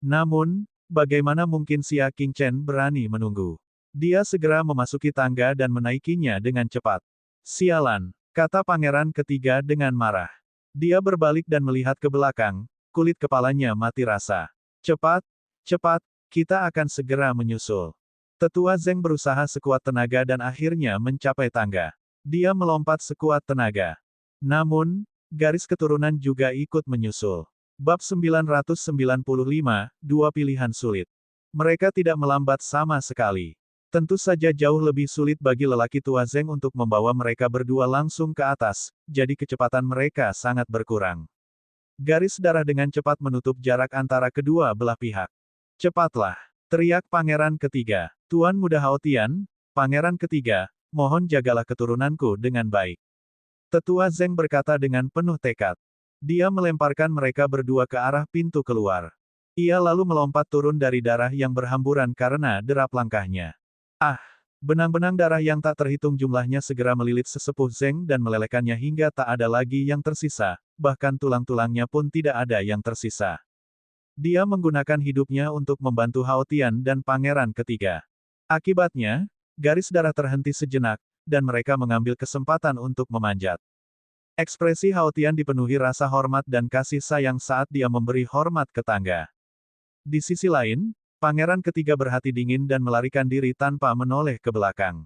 Namun, bagaimana mungkin Xia Qingchen berani menunggu? Dia segera memasuki tangga dan menaikinya dengan cepat. Sialan, kata pangeran ketiga dengan marah. Dia berbalik dan melihat ke belakang, kulit kepalanya mati rasa. Cepat, cepat, kita akan segera menyusul. Tetua Zeng berusaha sekuat tenaga dan akhirnya mencapai tangga. Dia melompat sekuat tenaga. Namun, garis keturunan juga ikut menyusul. Bab 995, dua pilihan sulit. Mereka tidak melambat sama sekali. Tentu saja jauh lebih sulit bagi lelaki tua Zeng untuk membawa mereka berdua langsung ke atas, jadi kecepatan mereka sangat berkurang. Garis darah dengan cepat menutup jarak antara kedua belah pihak. Cepatlah, teriak pangeran ketiga. Tuan Muda Hao Tian, pangeran ketiga, mohon jagalah keturunanku dengan baik. Tetua Zeng berkata dengan penuh tekad. Dia melemparkan mereka berdua ke arah pintu keluar. Ia lalu melompat turun dari darah yang berhamburan karena derap langkahnya. Ah! Benang-benang darah yang tak terhitung jumlahnya segera melilit sesepuh Zeng dan melelehkannya hingga tak ada lagi yang tersisa, bahkan tulang-tulangnya pun tidak ada yang tersisa. Dia menggunakan hidupnya untuk membantu Hao Tian dan pangeran ketiga. Akibatnya, garis darah terhenti sejenak, dan mereka mengambil kesempatan untuk memanjat. Ekspresi Hao Tian dipenuhi rasa hormat dan kasih sayang saat dia memberi hormat ke tangga. Di sisi lain, Pangeran ketiga berhati dingin dan melarikan diri tanpa menoleh ke belakang.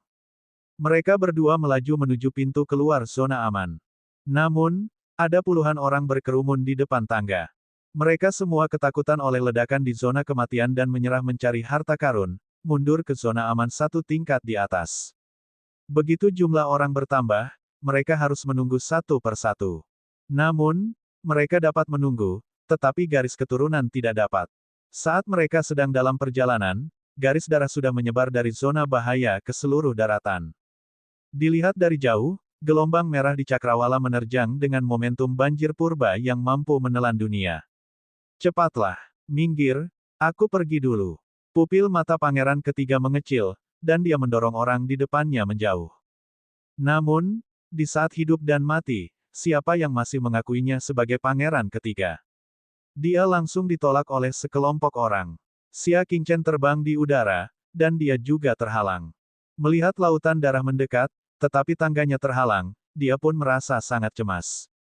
Mereka berdua melaju menuju pintu keluar zona aman. Namun, ada puluhan orang berkerumun di depan tangga. Mereka semua ketakutan oleh ledakan di zona kematian dan menyerah mencari harta karun, mundur ke zona aman satu tingkat di atas. Begitu jumlah orang bertambah, mereka harus menunggu satu persatu. Namun, mereka dapat menunggu, tetapi garis keturunan tidak dapat. Saat mereka sedang dalam perjalanan, garis darah sudah menyebar dari zona bahaya ke seluruh daratan. Dilihat dari jauh, gelombang merah di cakrawala menerjang dengan momentum banjir purba yang mampu menelan dunia. Cepatlah, minggir, aku pergi dulu. Pupil mata pangeran ketiga mengecil, dan dia mendorong orang di depannya menjauh. Namun, di saat hidup dan mati, siapa yang masih mengakuinya sebagai pangeran ketiga? Dia langsung ditolak oleh sekelompok orang. Xia Qingchen terbang di udara, dan dia juga terhalang. Melihat lautan darah mendekat, tetapi tangganya terhalang, dia pun merasa sangat cemas.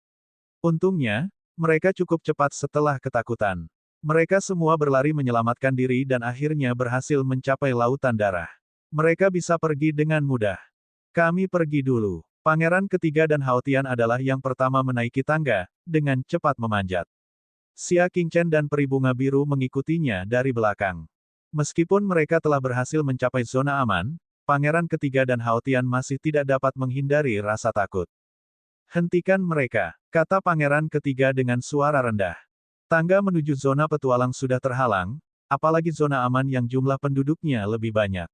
Untungnya, mereka cukup cepat setelah ketakutan. Mereka semua berlari menyelamatkan diri dan akhirnya berhasil mencapai lautan darah. Mereka bisa pergi dengan mudah. Kami pergi dulu. Pangeran ketiga dan Hao Tian adalah yang pertama menaiki tangga, dengan cepat memanjat. Xia Qingchen dan peri bunga biru mengikutinya dari belakang. Meskipun mereka telah berhasil mencapai zona aman, Pangeran ketiga dan Hao Tian masih tidak dapat menghindari rasa takut. Hentikan mereka, kata Pangeran ketiga dengan suara rendah. Tangga menuju zona petualang sudah terhalang, apalagi zona aman yang jumlah penduduknya lebih banyak.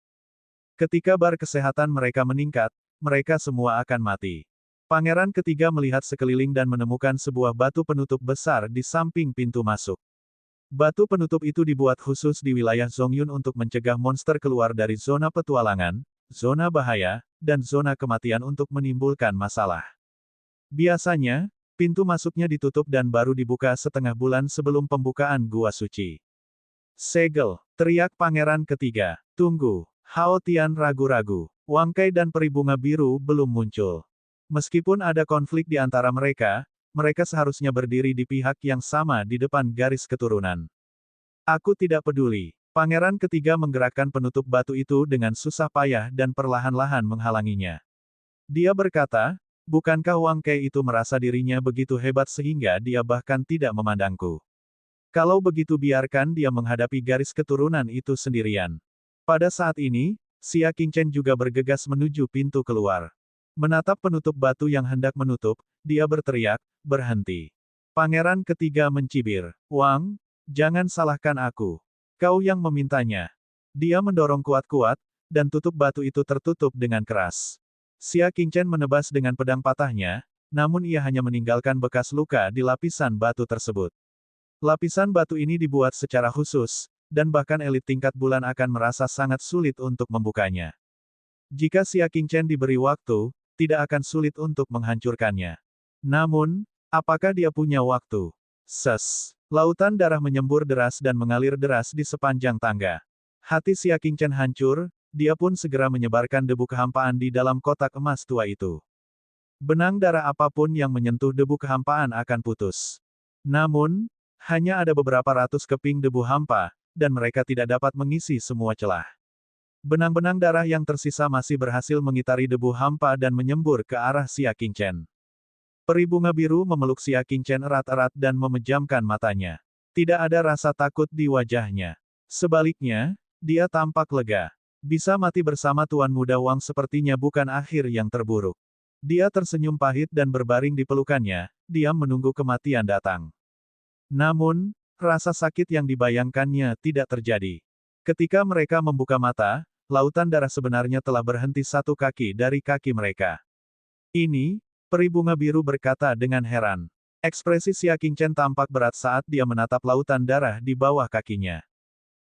Ketika bar kesehatan mereka meningkat, mereka semua akan mati. Pangeran ketiga melihat sekeliling dan menemukan sebuah batu penutup besar di samping pintu masuk. Batu penutup itu dibuat khusus di wilayah Zongyun untuk mencegah monster keluar dari zona petualangan, zona bahaya, dan zona kematian untuk menimbulkan masalah. Biasanya, pintu masuknya ditutup dan baru dibuka setengah bulan sebelum pembukaan Gua Suci. Segel, teriak Pangeran ketiga. Tunggu, Hao Tian ragu-ragu. Wang Kai dan peri bunga biru belum muncul. Meskipun ada konflik di antara mereka, mereka seharusnya berdiri di pihak yang sama di depan garis keturunan. Aku tidak peduli. Pangeran ketiga menggerakkan penutup batu itu dengan susah payah dan perlahan-lahan menghalanginya. Dia berkata, bukankah Wang Kai itu merasa dirinya begitu hebat sehingga dia bahkan tidak memandangku? Kalau begitu biarkan dia menghadapi garis keturunan itu sendirian. Pada saat ini, Xia Qingchen juga bergegas menuju pintu keluar. Menatap penutup batu yang hendak menutup, dia berteriak, berhenti. Pangeran ketiga mencibir. Wang, jangan salahkan aku. Kau yang memintanya. Dia mendorong kuat-kuat, dan tutup batu itu tertutup dengan keras. Xia Qingchen menebas dengan pedang patahnya, namun ia hanya meninggalkan bekas luka di lapisan batu tersebut. Lapisan batu ini dibuat secara khusus, dan bahkan elit tingkat bulan akan merasa sangat sulit untuk membukanya. Jika Xia Qingchen diberi waktu, tidak akan sulit untuk menghancurkannya. Namun, apakah dia punya waktu? Ses. Lautan darah menyembur deras dan mengalir deras di sepanjang tangga. Hati Xia Qingchen hancur, dia pun segera menyebarkan debu kehampaan di dalam kotak emas tua itu. Benang darah apapun yang menyentuh debu kehampaan akan putus. Namun, hanya ada beberapa ratus keping debu hampa, dan mereka tidak dapat mengisi semua celah. Benang-benang darah yang tersisa masih berhasil mengitari debu hampa dan menyembur ke arah Xia Qingchen. Peri bunga biru memeluk Xia Qingchen erat-erat dan memejamkan matanya. Tidak ada rasa takut di wajahnya. Sebaliknya, dia tampak lega. Bisa mati bersama Tuan Muda Wang sepertinya bukan akhir yang terburuk. Dia tersenyum pahit dan berbaring di pelukannya, diam menunggu kematian datang. Namun, rasa sakit yang dibayangkannya tidak terjadi. Ketika mereka membuka mata, lautan darah sebenarnya telah berhenti satu kaki dari kaki mereka. Ini, peri bunga biru berkata dengan heran. Ekspresi Xia Qingchen tampak berat saat dia menatap lautan darah di bawah kakinya.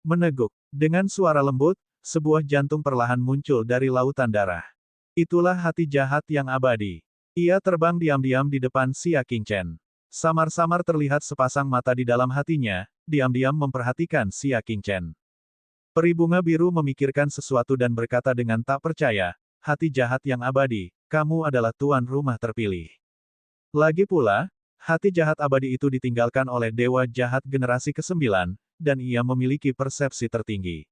Meneguk. Dengan suara lembut, sebuah jantung perlahan muncul dari lautan darah. Itulah hati jahat yang abadi. Ia terbang diam-diam di depan Xia Qingchen. Samar-samar terlihat sepasang mata di dalam hatinya, diam-diam memperhatikan Xia Qingchen. Peri bunga biru memikirkan sesuatu dan berkata dengan tak percaya, hati jahat yang abadi, kamu adalah tuan rumah terpilih. Lagi pula, hati jahat abadi itu ditinggalkan oleh dewa jahat generasi ke-9, dan ia memiliki persepsi tertinggi.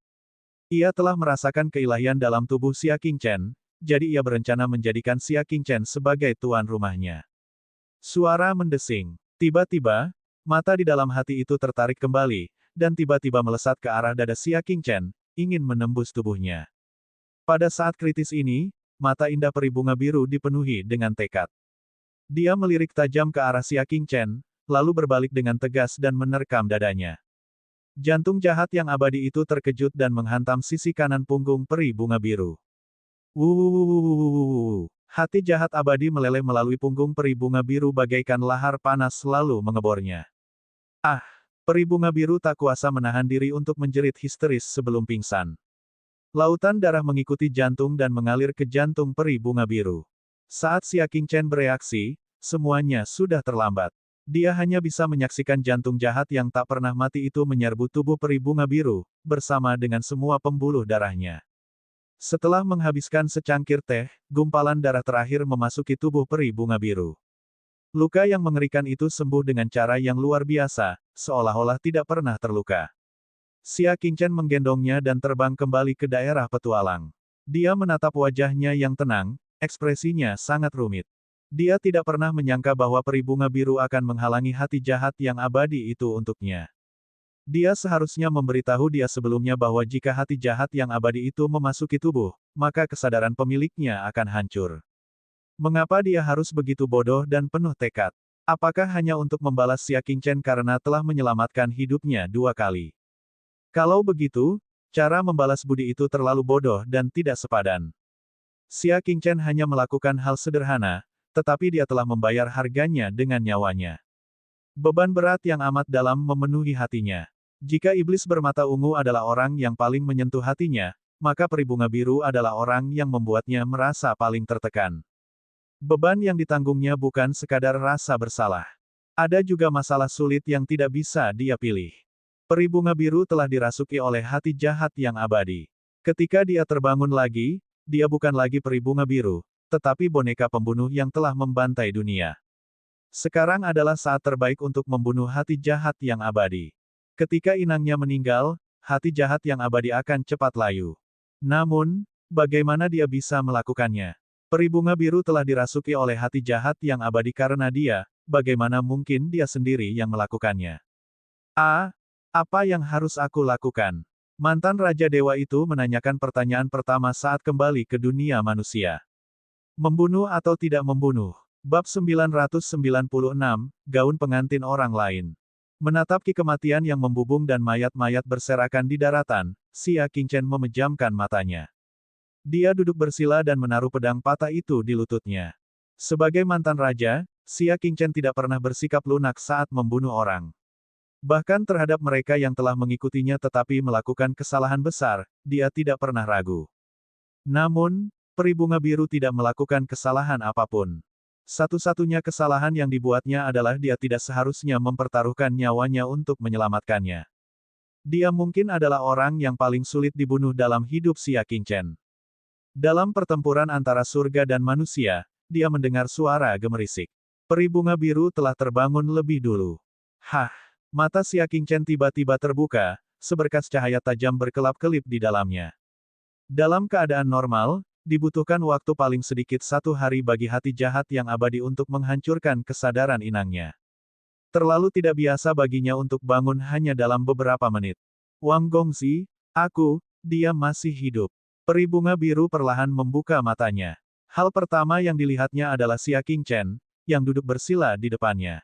Ia telah merasakan keilahian dalam tubuh Xia Qingchen, jadi ia berencana menjadikan Xia Qingchen sebagai tuan rumahnya. Suara mendesing. Tiba-tiba, mata di dalam hati itu tertarik kembali, dan tiba-tiba melesat ke arah dada Xia Qingchen, ingin menembus tubuhnya. Pada saat kritis ini, mata indah peri bunga biru dipenuhi dengan tekad. Dia melirik tajam ke arah Xia Qingchen, lalu berbalik dengan tegas dan menerkam dadanya. Jantung jahat yang abadi itu terkejut dan menghantam sisi kanan punggung peri bunga biru. Wuh. Hati jahat abadi meleleh melalui punggung peri bunga biru bagaikan lahar panas lalu mengebornya. Ah! Peri bunga biru tak kuasa menahan diri untuk menjerit histeris sebelum pingsan. Lautan darah mengikuti jantung dan mengalir ke jantung peri bunga biru. Saat Xia Qingchen bereaksi, semuanya sudah terlambat. Dia hanya bisa menyaksikan jantung jahat yang tak pernah mati itu menyerbu tubuh peri bunga biru, bersama dengan semua pembuluh darahnya. Setelah menghabiskan secangkir teh, gumpalan darah terakhir memasuki tubuh peri bunga biru. Luka yang mengerikan itu sembuh dengan cara yang luar biasa, seolah-olah tidak pernah terluka. Xia Qingchen menggendongnya dan terbang kembali ke daerah petualang. Dia menatap wajahnya yang tenang, ekspresinya sangat rumit. Dia tidak pernah menyangka bahwa peri bunga biru akan menghalangi hati jahat yang abadi itu untuknya. Dia seharusnya memberitahu dia sebelumnya bahwa jika hati jahat yang abadi itu memasuki tubuh, maka kesadaran pemiliknya akan hancur. Mengapa dia harus begitu bodoh dan penuh tekad? Apakah hanya untuk membalas Xia Qingchen karena telah menyelamatkan hidupnya 2 kali? Kalau begitu, cara membalas budi itu terlalu bodoh dan tidak sepadan. Xia Qingchen hanya melakukan hal sederhana, tetapi dia telah membayar harganya dengan nyawanya. Beban berat yang amat dalam memenuhi hatinya. Jika iblis bermata ungu adalah orang yang paling menyentuh hatinya, maka peri bunga biru adalah orang yang membuatnya merasa paling tertekan. Beban yang ditanggungnya bukan sekadar rasa bersalah. Ada juga masalah sulit yang tidak bisa dia pilih. Peri bunga biru telah dirasuki oleh hati jahat yang abadi. Ketika dia terbangun lagi, dia bukan lagi peri bunga biru, tetapi boneka pembunuh yang telah membantai dunia. Sekarang adalah saat terbaik untuk membunuh hati jahat yang abadi. Ketika inangnya meninggal, hati jahat yang abadi akan cepat layu. Namun, bagaimana dia bisa melakukannya? Peri bunga biru telah dirasuki oleh hati jahat yang abadi karena dia, bagaimana mungkin dia sendiri yang melakukannya? Apa yang harus aku lakukan? Mantan Raja Dewa itu menanyakan pertanyaan pertama saat kembali ke dunia manusia. Membunuh atau tidak membunuh? Bab 996, Gaun Pengantin Orang Lain. Menatap ki kematian yang membubung dan mayat-mayat berserakan di daratan, Xia Qingchen memejamkan matanya. Dia duduk bersila dan menaruh pedang patah itu di lututnya. Sebagai mantan raja, Xia Qingchen tidak pernah bersikap lunak saat membunuh orang. Bahkan terhadap mereka yang telah mengikutinya tetapi melakukan kesalahan besar, dia tidak pernah ragu. Namun, peri bunga biru tidak melakukan kesalahan apapun. Satu-satunya kesalahan yang dibuatnya adalah dia tidak seharusnya mempertaruhkan nyawanya untuk menyelamatkannya. Dia mungkin adalah orang yang paling sulit dibunuh dalam hidup Xia Qingchen. Dalam pertempuran antara surga dan manusia, dia mendengar suara gemerisik. Peri bunga biru telah terbangun lebih dulu. Mata Xia Qingchen tiba-tiba terbuka, seberkas cahaya tajam berkelap-kelip di dalamnya. Dalam keadaan normal, dibutuhkan waktu paling sedikit 1 hari bagi hati jahat yang abadi untuk menghancurkan kesadaran inangnya. Terlalu tidak biasa baginya untuk bangun hanya dalam beberapa menit. Wang Gongxi, dia masih hidup. Peri bunga biru perlahan membuka matanya. Hal pertama yang dilihatnya adalah Xia Qingchen, yang duduk bersila di depannya.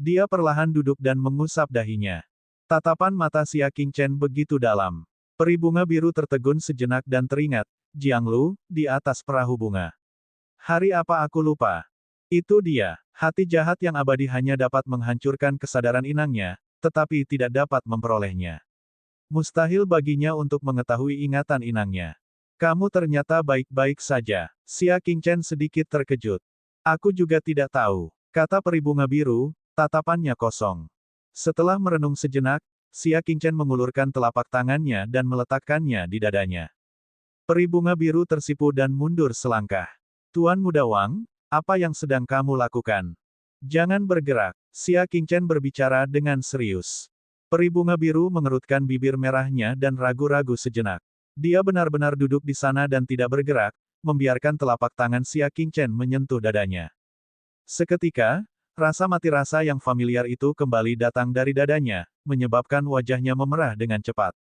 Dia perlahan duduk dan mengusap dahinya. Tatapan mata Xia Qingchen begitu dalam. Peri bunga biru tertegun sejenak dan teringat, Jianglu, di atas perahu bunga. Hari apa aku lupa? Itu dia. Hati jahat yang abadi hanya dapat menghancurkan kesadaran inangnya, tetapi tidak dapat memperolehnya. Mustahil baginya untuk mengetahui ingatan inangnya. Kamu ternyata baik-baik saja. Xia Qingchen sedikit terkejut. Aku juga tidak tahu, kata peri bunga biru, tatapannya kosong. Setelah merenung sejenak, Xia Qingchen mengulurkan telapak tangannya dan meletakkannya di dadanya. Peri bunga biru tersipu dan mundur selangkah. Tuan Muda Wang, apa yang sedang kamu lakukan? Jangan bergerak. Xia Qingchen berbicara dengan serius. Peri bunga biru mengerutkan bibir merahnya dan ragu-ragu sejenak. Dia benar-benar duduk di sana dan tidak bergerak, membiarkan telapak tangan Xia Qingchen menyentuh dadanya. Seketika, rasa mati rasa yang familiar itu kembali datang dari dadanya, menyebabkan wajahnya memerah dengan cepat.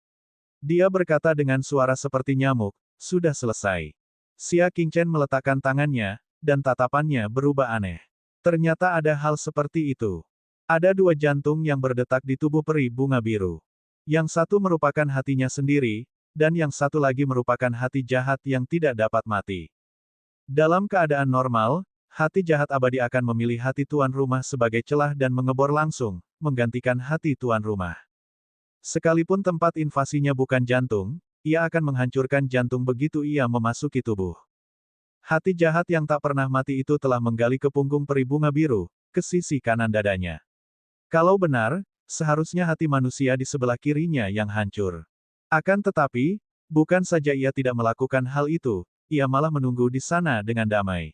Dia berkata dengan suara seperti nyamuk, "Sudah selesai." Xia Qingchen meletakkan tangannya, dan tatapannya berubah aneh. Ternyata ada hal seperti itu. Ada dua jantung yang berdetak di tubuh peri bunga biru. Yang satu merupakan hatinya sendiri, dan yang satu lagi merupakan hati jahat yang tidak dapat mati. Dalam keadaan normal, hati jahat abadi akan memilih hati tuan rumah sebagai celah dan mengebor langsung, menggantikan hati tuan rumah. Sekalipun tempat invasinya bukan jantung, ia akan menghancurkan jantung begitu ia memasuki tubuh. Hati jahat yang tak pernah mati itu telah menggali ke punggung peri bunga biru, ke sisi kanan dadanya. Kalau benar, seharusnya hati manusia di sebelah kirinya yang hancur. Akan tetapi, bukan saja ia tidak melakukan hal itu, ia malah menunggu di sana dengan damai.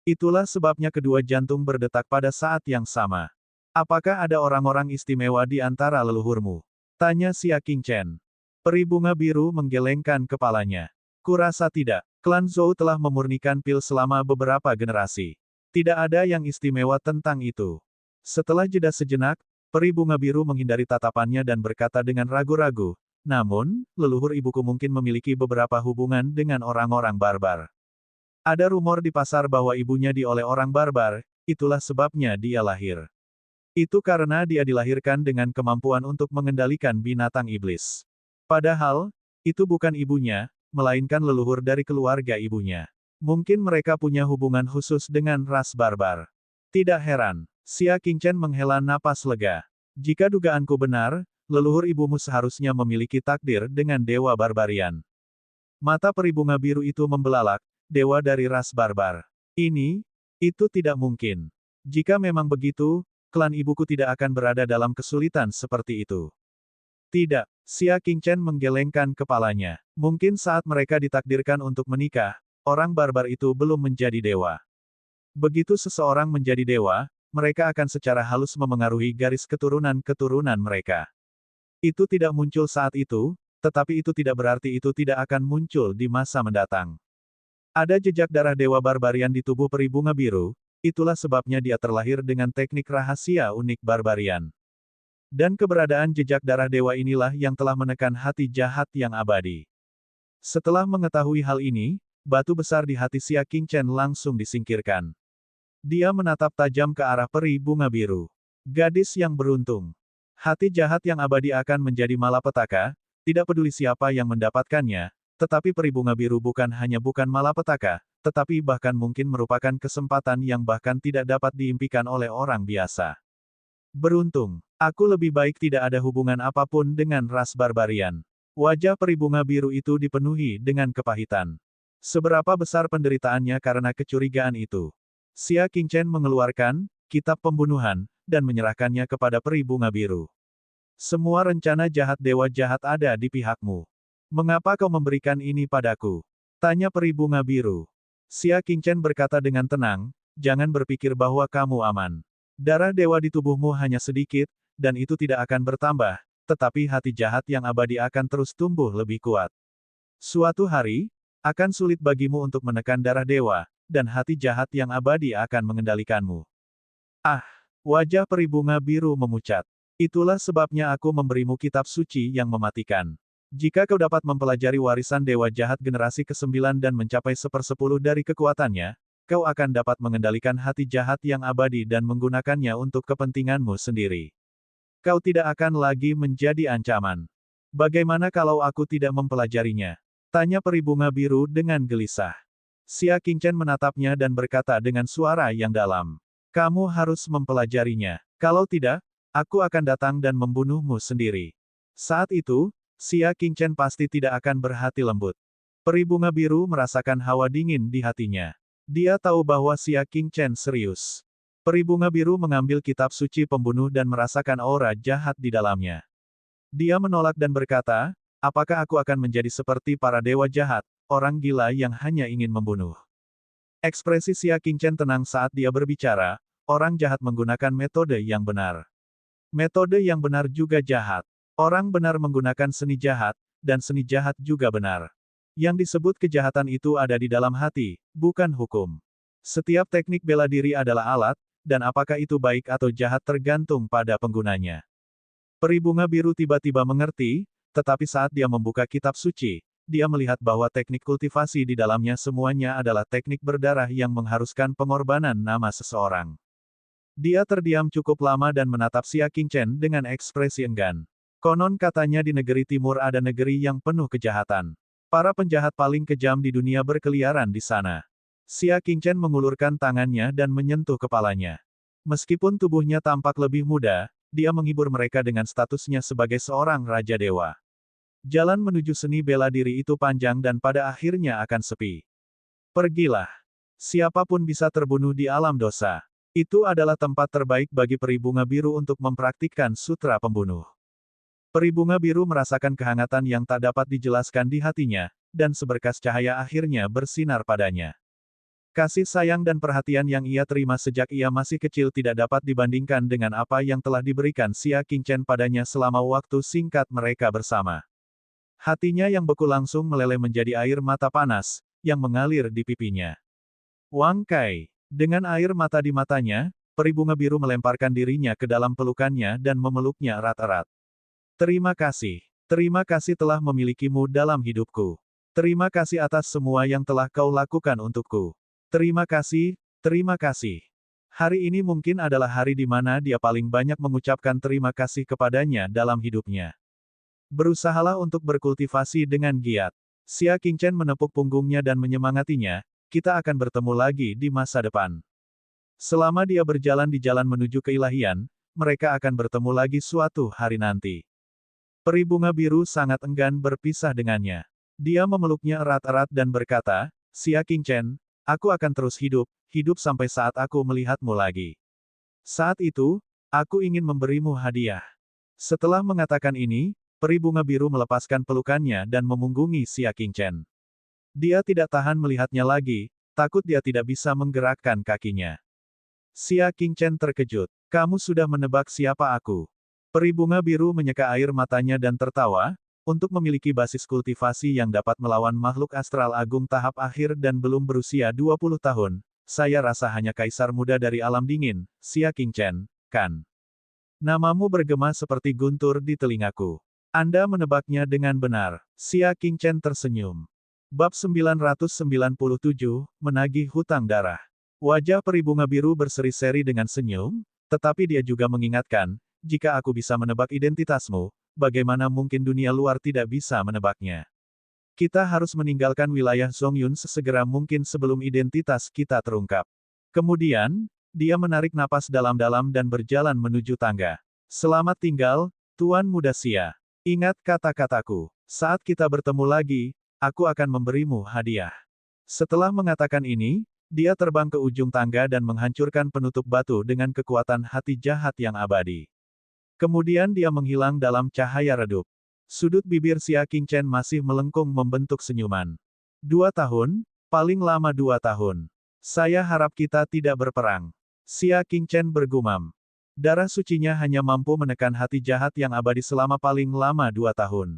Itulah sebabnya kedua jantung berdetak pada saat yang sama. Apakah ada orang-orang istimewa di antara leluhurmu? Tanya Xia Qingchen. Peri bunga biru menggelengkan kepalanya. Kurasa tidak. Klan Zhou telah memurnikan pil selama beberapa generasi. Tidak ada yang istimewa tentang itu. Setelah jeda sejenak, peri bunga biru menghindari tatapannya dan berkata dengan ragu-ragu, "Namun, leluhur ibuku mungkin memiliki beberapa hubungan dengan orang-orang barbar. Ada rumor di pasar bahwa ibunya diolah orang barbar, itulah sebabnya dia lahir. Itu karena dia dilahirkan dengan kemampuan untuk mengendalikan binatang iblis. Padahal, itu bukan ibunya, melainkan leluhur dari keluarga ibunya. Mungkin mereka punya hubungan khusus dengan ras barbar." Tidak heran. Xia Qingchen menghela napas lega. Jika dugaanku benar, leluhur ibumu seharusnya memiliki takdir dengan dewa barbarian. Mata peri bunga biru itu membelalak, dewa dari ras barbar. Itu tidak mungkin. Jika memang begitu, klan ibuku tidak akan berada dalam kesulitan seperti itu. Tidak, Xia Qingchen menggelengkan kepalanya. Mungkin saat mereka ditakdirkan untuk menikah, orang barbar itu belum menjadi dewa. Begitu seseorang menjadi dewa, mereka akan secara halus memengaruhi garis keturunan-keturunan mereka. Itu tidak muncul saat itu, tetapi itu tidak berarti itu tidak akan muncul di masa mendatang. Ada jejak darah dewa barbarian di tubuh peri bunga biru, itulah sebabnya dia terlahir dengan teknik rahasia unik barbarian. Dan keberadaan jejak darah dewa inilah yang telah menekan hati jahat yang abadi. Setelah mengetahui hal ini, batu besar di hati Xia Qingchen langsung disingkirkan. Dia menatap tajam ke arah peri bunga biru. Gadis yang beruntung. Hati jahat yang abadi akan menjadi malapetaka, tidak peduli siapa yang mendapatkannya, tetapi peri bunga biru bukan malapetaka, tetapi bahkan mungkin merupakan kesempatan yang bahkan tidak dapat diimpikan oleh orang biasa. Beruntung. Aku lebih baik tidak ada hubungan apapun dengan ras barbarian. Wajah peri bunga biru itu dipenuhi dengan kepahitan. Seberapa besar penderitaannya karena kecurigaan itu. Xia Qingchen mengeluarkan kitab pembunuhan, dan menyerahkannya kepada peri bunga biru. Semua rencana jahat dewa jahat ada di pihakmu. Mengapa kau memberikan ini padaku? Tanya peri bunga biru. Xia Qingchen berkata dengan tenang, jangan berpikir bahwa kamu aman. Darah dewa di tubuhmu hanya sedikit, dan itu tidak akan bertambah, tetapi hati jahat yang abadi akan terus tumbuh lebih kuat. Suatu hari, akan sulit bagimu untuk menekan darah dewa, dan hati jahat yang abadi akan mengendalikanmu. Ah, wajah peri bunga biru memucat. Itulah sebabnya aku memberimu kitab suci yang mematikan. Jika kau dapat mempelajari warisan dewa jahat generasi ke-9 dan mencapai 1/10 dari kekuatannya, kau akan dapat mengendalikan hati jahat yang abadi dan menggunakannya untuk kepentinganmu sendiri. Kau tidak akan lagi menjadi ancaman. Bagaimana kalau aku tidak mempelajarinya? Tanya peri bunga biru dengan gelisah. Xia Qingchen menatapnya dan berkata dengan suara yang dalam. Kamu harus mempelajarinya. Kalau tidak, aku akan datang dan membunuhmu sendiri. Saat itu, Xia Qingchen pasti tidak akan berhati lembut. Peri bunga biru merasakan hawa dingin di hatinya. Dia tahu bahwa Xia Qingchen serius. Peri bunga biru mengambil kitab suci pembunuh dan merasakan aura jahat di dalamnya. Dia menolak dan berkata, apakah aku akan menjadi seperti para dewa jahat, orang gila yang hanya ingin membunuh? Ekspresi Xia Qingchen tenang saat dia berbicara, orang jahat menggunakan metode yang benar. Metode yang benar juga jahat. Orang benar menggunakan seni jahat, dan seni jahat juga benar. Yang disebut kejahatan itu ada di dalam hati, bukan hukum. Setiap teknik bela diri adalah alat, dan apakah itu baik atau jahat tergantung pada penggunanya. Peri bunga biru tiba-tiba mengerti, tetapi saat dia membuka kitab suci, dia melihat bahwa teknik kultivasi di dalamnya semuanya adalah teknik berdarah yang mengharuskan pengorbanan nama seseorang. Dia terdiam cukup lama dan menatap Xia Qingchen dengan ekspresi enggan. Konon katanya di negeri timur ada negeri yang penuh kejahatan. Para penjahat paling kejam di dunia berkeliaran di sana. Xia Qingchen mengulurkan tangannya dan menyentuh kepalanya. Meskipun tubuhnya tampak lebih muda, dia menghibur mereka dengan statusnya sebagai seorang raja dewa. Jalan menuju seni bela diri itu panjang dan pada akhirnya akan sepi. Pergilah. Siapapun bisa terbunuh di alam dosa. Itu adalah tempat terbaik bagi peri bunga biru untuk mempraktikkan sutra pembunuh. Peri bunga biru merasakan kehangatan yang tak dapat dijelaskan di hatinya, dan seberkas cahaya akhirnya bersinar padanya. Kasih sayang dan perhatian yang ia terima sejak ia masih kecil tidak dapat dibandingkan dengan apa yang telah diberikan Xia Qingchen padanya selama waktu singkat mereka bersama. Hatinya yang beku langsung meleleh menjadi air mata panas, yang mengalir di pipinya. Wang Kai. Dengan air mata di matanya, peri bunga biru melemparkan dirinya ke dalam pelukannya dan memeluknya erat-erat. Terima kasih. Terima kasih telah memilikimu dalam hidupku. Terima kasih atas semua yang telah kau lakukan untukku. Terima kasih, terima kasih. Hari ini mungkin adalah hari di mana dia paling banyak mengucapkan terima kasih kepadanya dalam hidupnya. Berusahalah untuk berkultivasi dengan giat. Xia Qingchen menepuk punggungnya dan menyemangatinya, kita akan bertemu lagi di masa depan. Selama dia berjalan di jalan menuju keilahian, mereka akan bertemu lagi suatu hari nanti. Peri bunga biru sangat enggan berpisah dengannya. Dia memeluknya erat-erat dan berkata, Xia Qingchen, aku akan terus hidup sampai saat aku melihatmu lagi. Saat itu, aku ingin memberimu hadiah. Setelah mengatakan ini, peri bunga biru melepaskan pelukannya dan memunggungi Xia Qingchen. Dia tidak tahan melihatnya lagi, takut dia tidak bisa menggerakkan kakinya. Xia Qingchen terkejut. Kamu sudah menebak siapa aku. Peri bunga biru menyeka air matanya dan tertawa, untuk memiliki basis kultivasi yang dapat melawan makhluk astral agung tahap akhir dan belum berusia 20 tahun, saya rasa hanya kaisar muda dari alam dingin, Xia Qingchen, kan? Namamu bergema seperti guntur di telingaku. Anda menebaknya dengan benar. Xia Qingchen tersenyum. Bab 997, Menagih Hutang Darah. Wajah peri bunga biru berseri-seri dengan senyum, tetapi dia juga mengingatkan, jika aku bisa menebak identitasmu, bagaimana mungkin dunia luar tidak bisa menebaknya? Kita harus meninggalkan wilayah Zongyun sesegera mungkin sebelum identitas kita terungkap. Kemudian, dia menarik napas dalam-dalam dan berjalan menuju tangga. Selamat tinggal, Tuan Muda Xia. Ingat kata-kataku. Saat kita bertemu lagi, aku akan memberimu hadiah. Setelah mengatakan ini, dia terbang ke ujung tangga dan menghancurkan penutup batu dengan kekuatan hati jahat yang abadi. Kemudian dia menghilang dalam cahaya redup. Sudut bibir Xia Qingchen masih melengkung membentuk senyuman. 2 tahun, paling lama 2 tahun. Saya harap kita tidak berperang. Xia Qingchen bergumam. Darah sucinya hanya mampu menekan hati jahat yang abadi selama paling lama 2 tahun.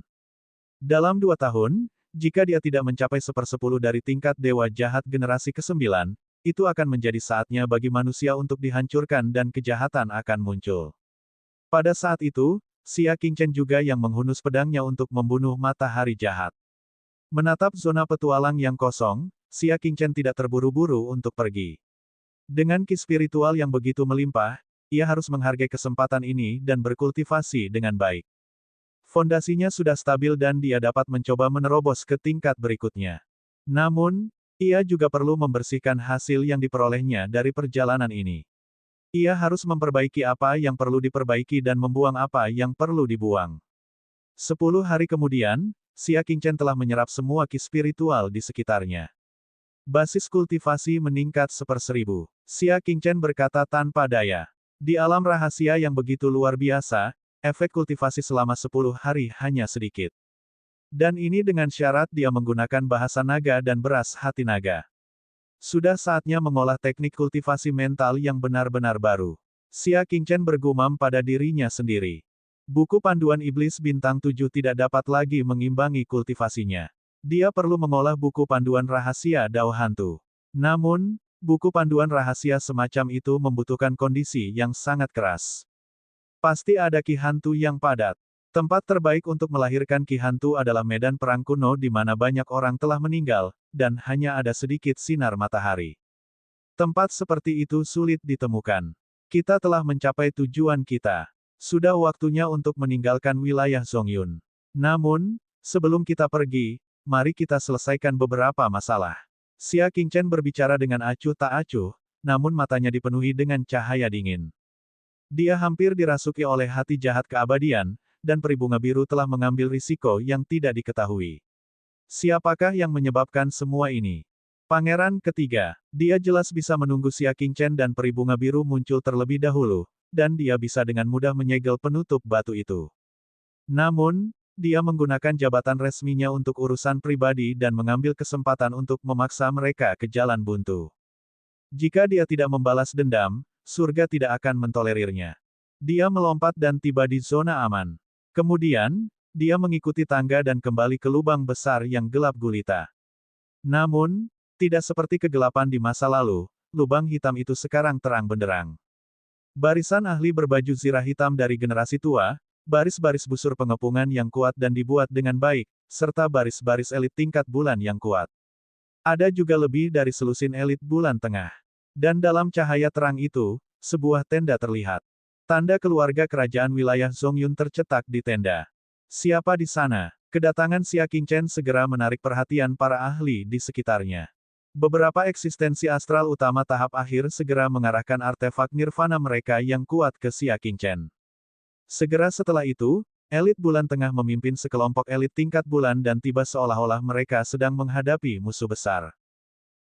Dalam 2 tahun, jika dia tidak mencapai 1/10 dari tingkat dewa jahat generasi ke-9, itu akan menjadi saatnya bagi manusia untuk dihancurkan dan kejahatan akan muncul. Pada saat itu, Xia Qingchen juga yang menghunus pedangnya untuk membunuh matahari jahat. Menatap zona petualang yang kosong, Xia Qingchen tidak terburu-buru untuk pergi. Dengan ki spiritual yang begitu melimpah, ia harus menghargai kesempatan ini dan berkultivasi dengan baik. Fondasinya sudah stabil dan dia dapat mencoba menerobos ke tingkat berikutnya. Namun, ia juga perlu membersihkan hasil yang diperolehnya dari perjalanan ini. Ia harus memperbaiki apa yang perlu diperbaiki dan membuang apa yang perlu dibuang. 10 hari kemudian, Xia Qingchen telah menyerap semua ki spiritual di sekitarnya. Basis kultivasi meningkat 1/1000. Xia Qingchen berkata tanpa daya. Di alam rahasia yang begitu luar biasa, efek kultivasi selama 10 hari hanya sedikit. Dan ini dengan syarat dia menggunakan bahasa naga dan beras hati naga. Sudah saatnya mengolah teknik kultivasi mental yang benar-benar baru. Xia Qingchen bergumam pada dirinya sendiri. Buku panduan iblis bintang 7 tidak dapat lagi mengimbangi kultivasinya. Dia perlu mengolah buku panduan rahasia Dao Hantu. Namun, buku panduan rahasia semacam itu membutuhkan kondisi yang sangat keras. Pasti ada ki hantu yang padat. Tempat terbaik untuk melahirkan ki hantu adalah medan perang kuno di mana banyak orang telah meninggal, dan hanya ada sedikit sinar matahari. Tempat seperti itu sulit ditemukan. Kita telah mencapai tujuan kita. Sudah waktunya untuk meninggalkan wilayah Zongyun. Namun, sebelum kita pergi, mari kita selesaikan beberapa masalah. Xia Qingchen berbicara dengan acuh tak acuh, namun matanya dipenuhi dengan cahaya dingin. Dia hampir dirasuki oleh hati jahat keabadian, dan peri bunga biru telah mengambil risiko yang tidak diketahui. Siapakah yang menyebabkan semua ini? Pangeran ketiga. Dia jelas bisa menunggu Xia Qingchen dan peri bunga biru muncul terlebih dahulu, dan dia bisa dengan mudah menyegel penutup batu itu. Namun, dia menggunakan jabatan resminya untuk urusan pribadi dan mengambil kesempatan untuk memaksa mereka ke jalan buntu. Jika dia tidak membalas dendam, surga tidak akan mentolerirnya. Dia melompat dan tiba di zona aman. Kemudian, dia mengikuti tangga dan kembali ke lubang besar yang gelap gulita. Namun, tidak seperti kegelapan di masa lalu, lubang hitam itu sekarang terang benderang. Barisan ahli berbaju zirah hitam dari generasi tua, baris-baris busur pengepungan yang kuat dan dibuat dengan baik, serta baris-baris elit tingkat bulan yang kuat. Ada juga lebih dari selusin elit bulan tengah. Dan dalam cahaya terang itu, sebuah tenda terlihat. Tanda keluarga kerajaan wilayah Zongyun tercetak di tenda. Siapa di sana? Kedatangan Xia Qingchen segera menarik perhatian para ahli di sekitarnya. Beberapa eksistensi astral utama tahap akhir segera mengarahkan artefak nirvana mereka yang kuat ke Xia Qingchen. Segera setelah itu, elit bulan tengah memimpin sekelompok elit tingkat bulan dan tiba seolah-olah mereka sedang menghadapi musuh besar.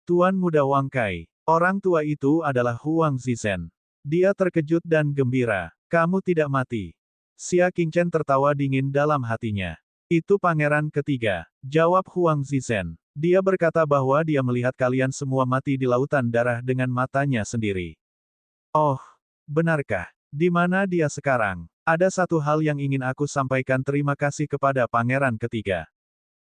Tuan Muda Wang Kai. Orang tua itu adalah Huang Zizhen. Dia terkejut dan gembira. Kamu tidak mati. Xia Qingchen tertawa dingin dalam hatinya. Itu pangeran ketiga, jawab Huang Zizhen. Dia berkata bahwa dia melihat kalian semua mati di lautan darah dengan matanya sendiri. Oh, benarkah? Di mana dia sekarang? Ada satu hal yang ingin aku sampaikan terima kasih kepada pangeran ketiga.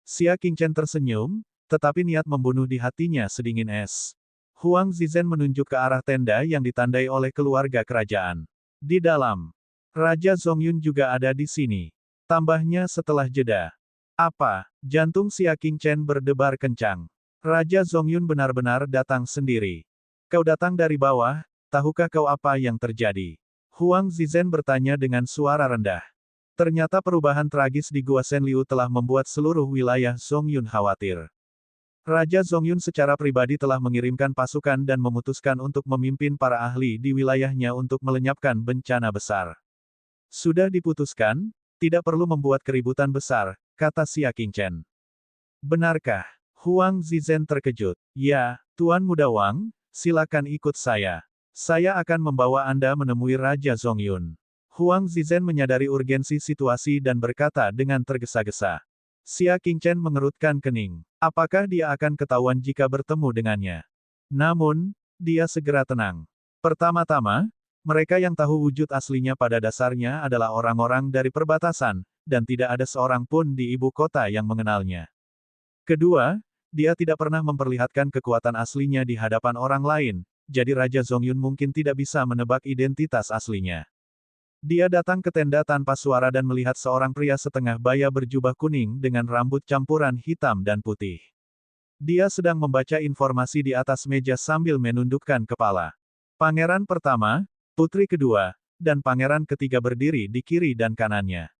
Xia Qingchen tersenyum, tetapi niat membunuh di hatinya sedingin es. Huang Zizhen menunjuk ke arah tenda yang ditandai oleh keluarga kerajaan. Di dalam, Raja Zongyun juga ada di sini. Tambahnya setelah jeda. Apa? Jantung Xia Qingchen berdebar kencang. Raja Zongyun benar-benar datang sendiri. Kau datang dari bawah, tahukah kau apa yang terjadi? Huang Zizhen bertanya dengan suara rendah. Ternyata perubahan tragis di Gua Shenliu telah membuat seluruh wilayah Zongyun khawatir. Raja Zongyun secara pribadi telah mengirimkan pasukan dan memutuskan untuk memimpin para ahli di wilayahnya untuk melenyapkan bencana besar. Sudah diputuskan, tidak perlu membuat keributan besar, kata Xia Qingchen. Benarkah? Huang Zizhen terkejut. Ya, Tuan Muda Wang, silakan ikut saya. Saya akan membawa Anda menemui Raja Zongyun. Huang Zizhen menyadari urgensi situasi dan berkata dengan tergesa-gesa. Xia Qingchen mengerutkan kening. Apakah dia akan ketahuan jika bertemu dengannya? Namun, dia segera tenang. Pertama-tama, mereka yang tahu wujud aslinya pada dasarnya adalah orang-orang dari perbatasan, dan tidak ada seorang pun di ibu kota yang mengenalnya. Kedua, dia tidak pernah memperlihatkan kekuatan aslinya di hadapan orang lain, jadi Raja Zongyun mungkin tidak bisa menebak identitas aslinya. Dia datang ke tenda tanpa suara dan melihat seorang pria setengah baya berjubah kuning dengan rambut campuran hitam dan putih. Dia sedang membaca informasi di atas meja sambil menundukkan kepala. Pangeran pertama, putri kedua, dan pangeran ketiga berdiri di kiri dan kanannya.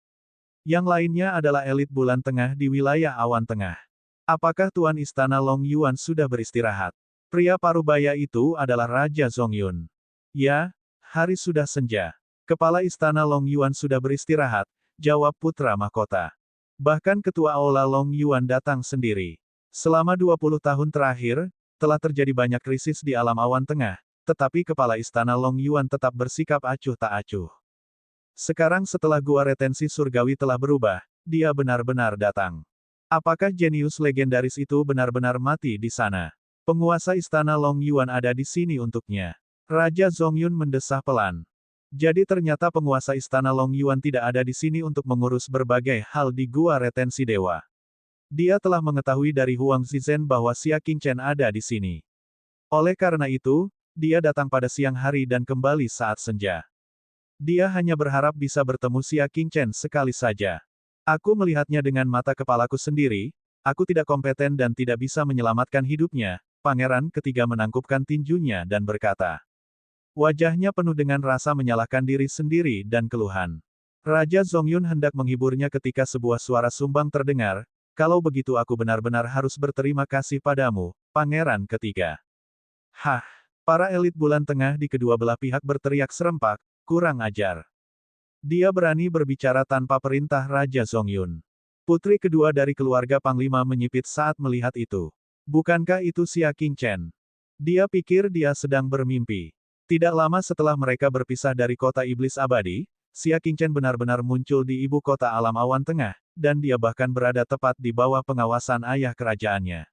Yang lainnya adalah elit bulan tengah di wilayah awan tengah. Apakah Tuan Istana Long Yuan sudah beristirahat? Pria parubaya itu adalah Raja Zongyun. Ya, hari sudah senja. Kepala Istana Long Yuan sudah beristirahat, jawab putra mahkota. Bahkan ketua Aula Long Yuan datang sendiri. Selama 20 tahun terakhir, telah terjadi banyak krisis di alam awan tengah, tetapi kepala Istana Long Yuan tetap bersikap acuh tak acuh. Sekarang setelah gua retensi surgawi telah berubah, dia benar-benar datang. Apakah jenius legendaris itu benar-benar mati di sana? Penguasa Istana Long Yuan ada di sini untuknya. Raja Zongyun mendesah pelan. Jadi ternyata penguasa istana Long Yuan tidak ada di sini untuk mengurus berbagai hal di gua retensi dewa. Dia telah mengetahui dari Huang Zizhen bahwa Xia Qingchen ada di sini. Oleh karena itu, dia datang pada siang hari dan kembali saat senja. Dia hanya berharap bisa bertemu Xia Qingchen sekali saja. Aku melihatnya dengan mata kepalaku sendiri, aku tidak kompeten dan tidak bisa menyelamatkan hidupnya. Pangeran ketiga menangkupkan tinjunya dan berkata. Wajahnya penuh dengan rasa menyalahkan diri sendiri dan keluhan. Raja Zongyun hendak menghiburnya ketika sebuah suara sumbang terdengar, kalau begitu aku benar-benar harus berterima kasih padamu, Pangeran ketiga. Hah! Para elit bulan tengah di kedua belah pihak berteriak serempak, kurang ajar. Dia berani berbicara tanpa perintah Raja Zongyun. Putri kedua dari keluarga Panglima menyipit saat melihat itu. Bukankah itu Xia Qingchen? Dia pikir dia sedang bermimpi. Tidak lama setelah mereka berpisah dari kota iblis abadi, Xia Qingchen benar-benar muncul di ibu kota alam awan tengah, dan dia bahkan berada tepat di bawah pengawasan ayah kerajaannya.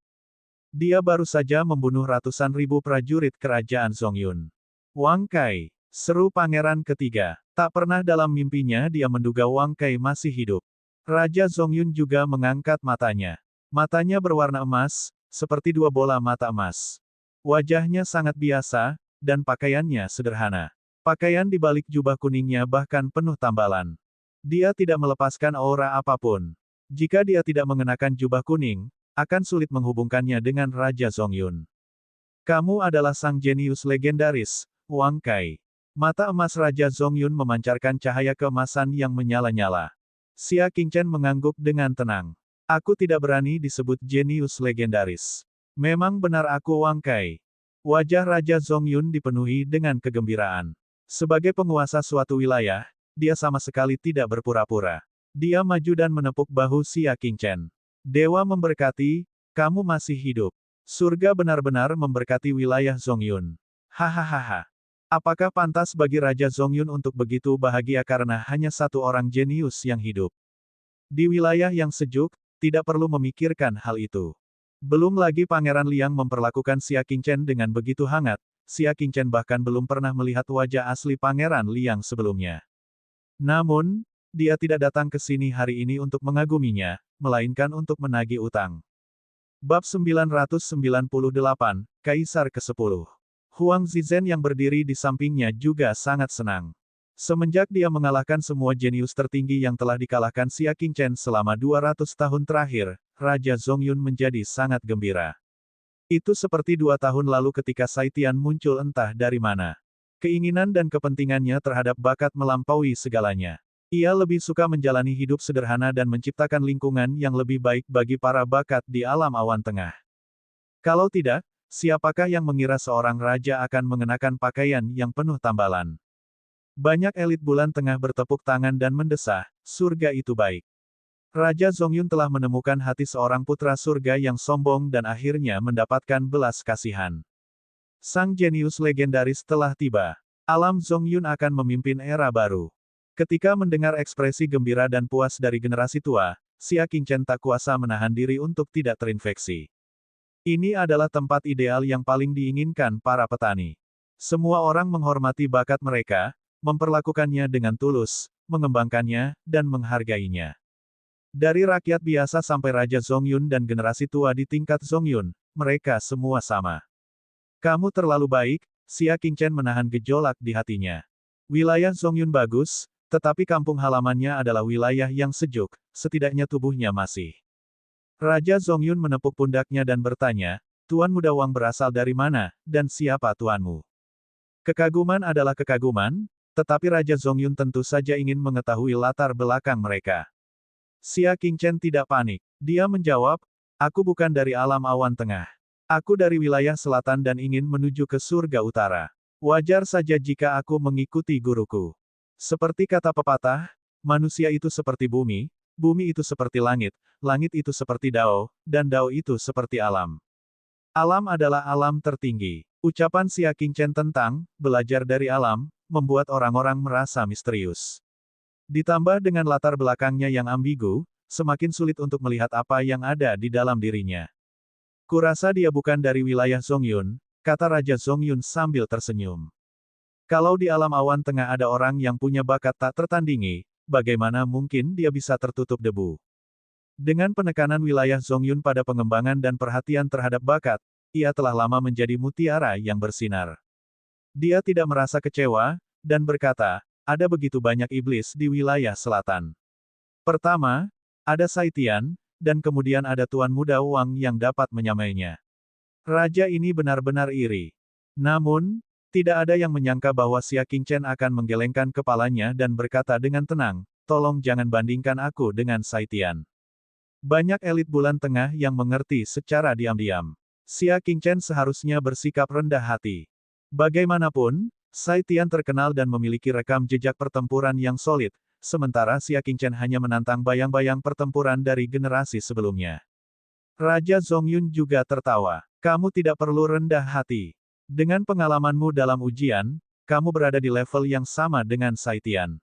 Dia baru saja membunuh ratusan ribu prajurit kerajaan Zongyun. Wang Kai, seru pangeran ketiga. Tak pernah dalam mimpinya dia menduga Wang Kai masih hidup. Raja Zongyun juga mengangkat matanya. Matanya berwarna emas, seperti dua bola mata emas. Wajahnya sangat biasa, dan pakaiannya sederhana. Pakaian di balik jubah kuningnya bahkan penuh tambalan. Dia tidak melepaskan aura apapun. Jika dia tidak mengenakan jubah kuning, akan sulit menghubungkannya dengan Raja Zongyun. Kamu adalah sang jenius legendaris, Wang Kai. Mata emas Raja Zongyun memancarkan cahaya keemasan yang menyala-nyala. Xia Qingchen mengangguk dengan tenang. Aku tidak berani disebut jenius legendaris. Memang benar aku Wang Kai. Wajah Raja Zongyun dipenuhi dengan kegembiraan. Sebagai penguasa suatu wilayah, dia sama sekali tidak berpura-pura. Dia maju dan menepuk bahu Xia Qingchen. Dewa memberkati, kamu masih hidup. Surga benar-benar memberkati wilayah Zongyun. Hahaha. Apakah pantas bagi Raja Zongyun untuk begitu bahagia karena hanya satu orang jenius yang hidup? Di wilayah yang sejuk, tidak perlu memikirkan hal itu. Belum lagi Pangeran Liang memperlakukan Xia Qingchen dengan begitu hangat, Xia Qingchen bahkan belum pernah melihat wajah asli Pangeran Liang sebelumnya. Namun, dia tidak datang ke sini hari ini untuk mengaguminya, melainkan untuk menagih utang. Bab 998, Kaisar ke-10. Huang Zizhen yang berdiri di sampingnya juga sangat senang. Semenjak dia mengalahkan semua jenius tertinggi yang telah dikalahkan Xia Qingchen selama 200 tahun terakhir, Raja Zongyun menjadi sangat gembira. Itu seperti 2 tahun lalu ketika Saitian muncul entah dari mana. Keinginan dan kepentingannya terhadap bakat melampaui segalanya. Ia lebih suka menjalani hidup sederhana dan menciptakan lingkungan yang lebih baik bagi para bakat di alam awan tengah. Kalau tidak, siapakah yang mengira seorang raja akan mengenakan pakaian yang penuh tambalan? Banyak elit bulan tengah bertepuk tangan dan mendesah, surga itu baik. Raja Zongyun telah menemukan hati seorang putra surga yang sombong dan akhirnya mendapatkan belas kasihan. Sang jenius legendaris telah tiba. Alam Zongyun akan memimpin era baru. Ketika mendengar ekspresi gembira dan puas dari generasi tua, Xia Qingchen tak kuasa menahan diri untuk tidak terinfeksi. Ini adalah tempat ideal yang paling diinginkan para petani. Semua orang menghormati bakat mereka, memperlakukannya dengan tulus, mengembangkannya, dan menghargainya. Dari rakyat biasa sampai Raja Zongyun dan generasi tua di tingkat Zongyun, mereka semua sama. Kamu terlalu baik, Xia Qingchen menahan gejolak di hatinya. Wilayah Zongyun bagus, tetapi kampung halamannya adalah wilayah yang sejuk, setidaknya tubuhnya masih. Raja Zongyun menepuk pundaknya dan bertanya, Tuan Muda Wang berasal dari mana, dan siapa tuanmu? Kekaguman adalah kekaguman, tetapi Raja Zongyun tentu saja ingin mengetahui latar belakang mereka. Xia Qingchen tidak panik. Dia menjawab, aku bukan dari alam awan tengah. Aku dari wilayah selatan dan ingin menuju ke surga utara. Wajar saja jika aku mengikuti guruku. Seperti kata pepatah, manusia itu seperti bumi, bumi itu seperti langit, langit itu seperti Dao, dan Dao itu seperti alam. Alam adalah alam tertinggi. Ucapan Xia Qingchen tentang belajar dari alam, membuat orang-orang merasa misterius. Ditambah dengan latar belakangnya yang ambigu, semakin sulit untuk melihat apa yang ada di dalam dirinya. Kurasa dia bukan dari wilayah Zongyun, kata Raja Zongyun sambil tersenyum. Kalau di alam awan tengah ada orang yang punya bakat tak tertandingi, bagaimana mungkin dia bisa tertutup debu? Dengan penekanan wilayah Zongyun pada pengembangan dan perhatian terhadap bakat, ia telah lama menjadi mutiara yang bersinar. Dia tidak merasa kecewa, dan berkata, ada begitu banyak iblis di wilayah selatan. Pertama, ada Saitian, dan kemudian ada Tuan Muda Wang yang dapat menyamainya. Raja ini benar-benar iri. Namun, tidak ada yang menyangka bahwa Xia Qingchen akan menggelengkan kepalanya dan berkata dengan tenang, tolong jangan bandingkan aku dengan Saitian. Banyak elit bulan tengah yang mengerti secara diam-diam. Xia Qingchen seharusnya bersikap rendah hati. Bagaimanapun, Saitian terkenal dan memiliki rekam jejak pertempuran yang solid, sementara Xia Qingchen hanya menantang bayang-bayang pertempuran dari generasi sebelumnya. Raja Zongyun juga tertawa. Kamu tidak perlu rendah hati. Dengan pengalamanmu dalam ujian, kamu berada di level yang sama dengan Saitian.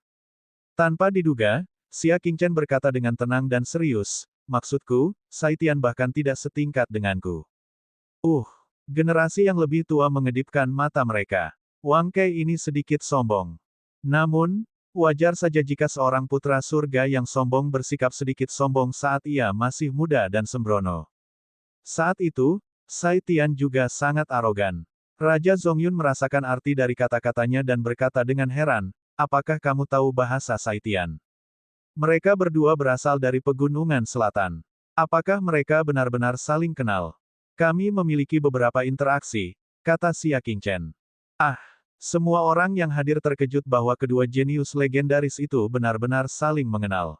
Tanpa diduga, Xia Qingchen berkata dengan tenang dan serius, maksudku, Saitian bahkan tidak setingkat denganku. Generasi yang lebih tua mengedipkan mata mereka. Wang Kei ini sedikit sombong. Namun, wajar saja jika seorang putra surga yang sombong bersikap sedikit sombong saat ia masih muda dan sembrono. Saat itu, Saitian juga sangat arogan. Raja Zongyun merasakan arti dari kata-katanya dan berkata dengan heran, apakah kamu tahu bahasa Saitian? Mereka berdua berasal dari pegunungan selatan. Apakah mereka benar-benar saling kenal? Kami memiliki beberapa interaksi, kata Xia Qingchen. Semua orang yang hadir terkejut bahwa kedua jenius legendaris itu benar-benar saling mengenal.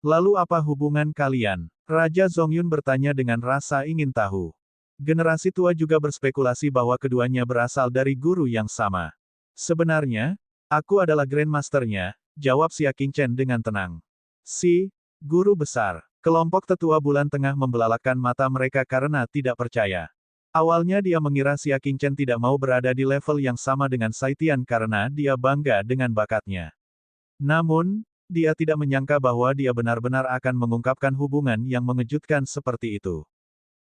Lalu apa hubungan kalian? Raja Zongyun bertanya dengan rasa ingin tahu. Generasi tua juga berspekulasi bahwa keduanya berasal dari guru yang sama. Sebenarnya, aku adalah Grandmasternya, jawab Xia Qingchen dengan tenang. Guru besar. Kelompok tetua bulan tengah membelalakkan mata mereka karena tidak percaya. Awalnya dia mengira Xia Qingchen tidak mau berada di level yang sama dengan Saitian karena dia bangga dengan bakatnya. Namun, dia tidak menyangka bahwa dia benar-benar akan mengungkapkan hubungan yang mengejutkan seperti itu.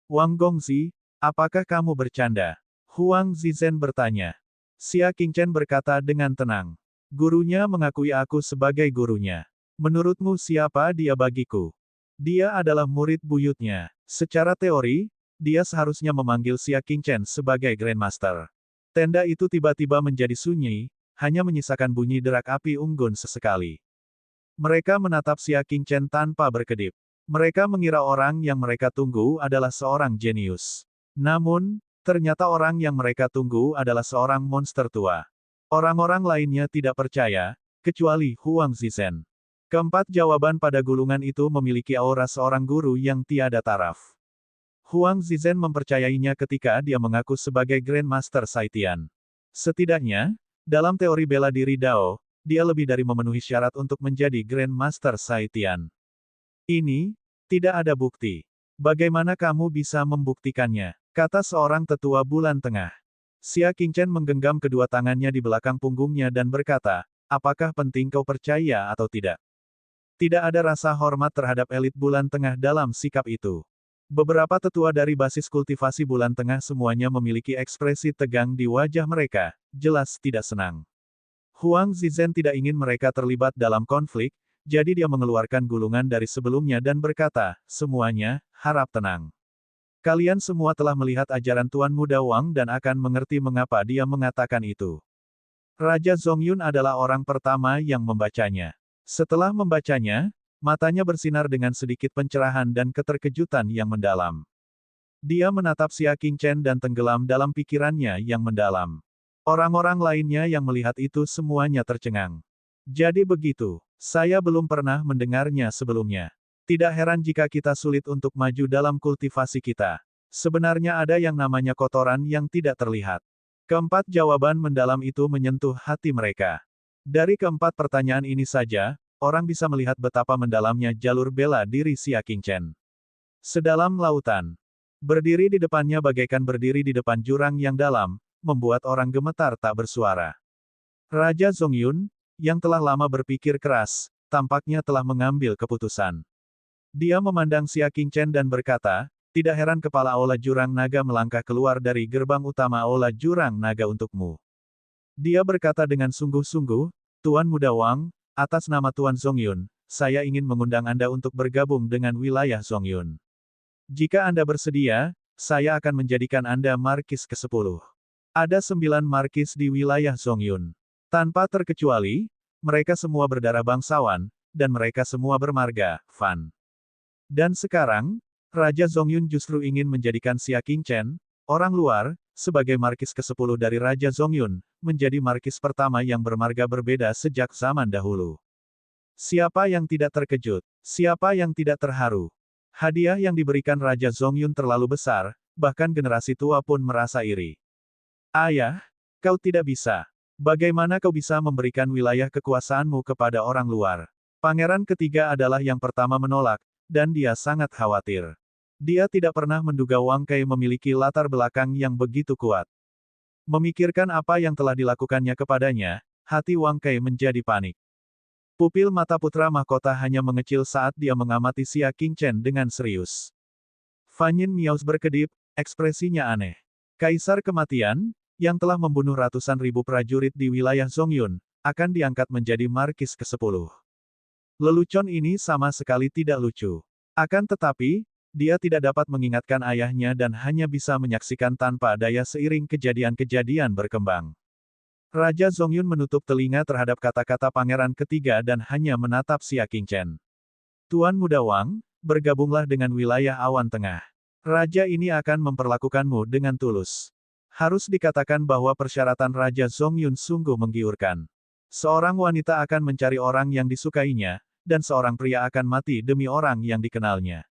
Wang Gongzi, apakah kamu bercanda? Huang Zizhen bertanya. Xia Qingchen berkata dengan tenang. Gurunya mengakui aku sebagai gurunya. Menurutmu siapa dia bagiku? Dia adalah murid buyutnya. Secara teori, dia seharusnya memanggil Xia Qingchen sebagai Grandmaster. Tenda itu tiba-tiba menjadi sunyi, hanya menyisakan bunyi derak api unggun sesekali. Mereka menatap Xia Qingchen tanpa berkedip. Mereka mengira orang yang mereka tunggu adalah seorang jenius. Namun, ternyata orang yang mereka tunggu adalah seorang monster tua. Orang-orang lainnya tidak percaya, kecuali Huang Zizhen. Keempat jawaban pada gulungan itu memiliki aura seorang guru yang tiada taraf. Huang Zizhen mempercayainya ketika dia mengaku sebagai Grandmaster Saitian. Setidaknya, dalam teori bela diri Dao, dia lebih dari memenuhi syarat untuk menjadi Grandmaster Saitian. Ini, tidak ada bukti. Bagaimana kamu bisa membuktikannya? Kata seorang tetua bulan tengah. Xia Qingchen menggenggam kedua tangannya di belakang punggungnya dan berkata, apakah penting kau percaya atau tidak? Tidak ada rasa hormat terhadap elit bulan tengah dalam sikap itu. Beberapa tetua dari basis kultivasi bulan tengah semuanya memiliki ekspresi tegang di wajah mereka, jelas tidak senang. Huang Zizhen tidak ingin mereka terlibat dalam konflik, jadi dia mengeluarkan gulungan dari sebelumnya dan berkata, semuanya, harap tenang. Kalian semua telah melihat ajaran Tuan Muda Wang dan akan mengerti mengapa dia mengatakan itu. Raja Zongyun adalah orang pertama yang membacanya. Setelah membacanya, matanya bersinar dengan sedikit pencerahan dan keterkejutan yang mendalam. Dia menatap Xia Qingchen dan tenggelam dalam pikirannya yang mendalam. Orang-orang lainnya yang melihat itu semuanya tercengang. Jadi begitu, saya belum pernah mendengarnya sebelumnya. Tidak heran jika kita sulit untuk maju dalam kultivasi kita. Sebenarnya ada yang namanya kotoran yang tidak terlihat. Keempat jawaban mendalam itu menyentuh hati mereka. Dari keempat pertanyaan ini saja, orang bisa melihat betapa mendalamnya jalur bela diri Xia Qingchen. Sedalam lautan. Berdiri di depannya bagaikan berdiri di depan jurang yang dalam, membuat orang gemetar tak bersuara. Raja Zongyun, yang telah lama berpikir keras, tampaknya telah mengambil keputusan. Dia memandang Xia Qingchen dan berkata, tidak heran kepala Aula Jurang Naga melangkah keluar dari gerbang utama Aula Jurang Naga untukmu. Dia berkata dengan sungguh-sungguh, Tuan Muda Wang, atas nama Tuan Zongyun, saya ingin mengundang Anda untuk bergabung dengan wilayah Zongyun. Jika Anda bersedia, saya akan menjadikan Anda Markis ke-10. Ada 9 markis di wilayah Zongyun. Tanpa terkecuali, mereka semua berdarah bangsawan, dan mereka semua bermarga, Fan. Dan sekarang, Raja Zongyun justru ingin menjadikan Xia Qingchen, orang luar, sebagai markis ke-10 dari Raja Zongyun, menjadi markis pertama yang bermarga berbeda sejak zaman dahulu. Siapa yang tidak terkejut? Siapa yang tidak terharu? Hadiah yang diberikan Raja Zongyun terlalu besar, bahkan generasi tua pun merasa iri. Ayah, kau tidak bisa. Bagaimana kau bisa memberikan wilayah kekuasaanmu kepada orang luar? Pangeran ketiga adalah yang pertama menolak, dan dia sangat khawatir. Dia tidak pernah menduga Wang Kai memiliki latar belakang yang begitu kuat. Memikirkan apa yang telah dilakukannya kepadanya, hati Wang Kai menjadi panik. Pupil mata putra mahkota hanya mengecil saat dia mengamati Xia Qingchen dengan serius. Fan Yin Miao berkedip, ekspresinya aneh. Kaisar kematian, yang telah membunuh ratusan ribu prajurit di wilayah Zongyun, akan diangkat menjadi markis ke-10. Lelucon ini sama sekali tidak lucu. Akan tetapi, dia tidak dapat mengingatkan ayahnya dan hanya bisa menyaksikan tanpa daya seiring kejadian-kejadian berkembang. Raja Zongyun menutup telinga terhadap kata-kata pangeran ketiga dan hanya menatap Xia Qingchen. Tuan Muda Wang, bergabunglah dengan wilayah awan tengah. Raja ini akan memperlakukanmu dengan tulus. Harus dikatakan bahwa persyaratan Raja Zongyun sungguh menggiurkan. Seorang wanita akan mencari orang yang disukainya, dan seorang pria akan mati demi orang yang dikenalnya.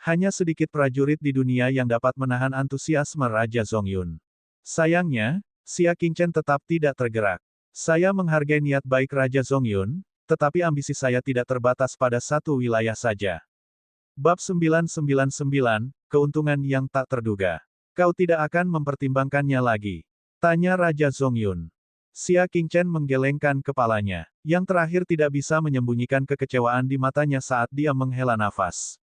Hanya sedikit prajurit di dunia yang dapat menahan antusiasme Raja Zongyun. Sayangnya, Xia Qingchen tetap tidak tergerak. Saya menghargai niat baik Raja Zongyun, tetapi ambisi saya tidak terbatas pada satu wilayah saja. Bab 999, Keuntungan yang tak terduga. Kau tidak akan mempertimbangkannya lagi? Tanya Raja Zongyun. Xia Qingchen menggelengkan kepalanya. Yang terakhir tidak bisa menyembunyikan kekecewaan di matanya saat dia menghela nafas.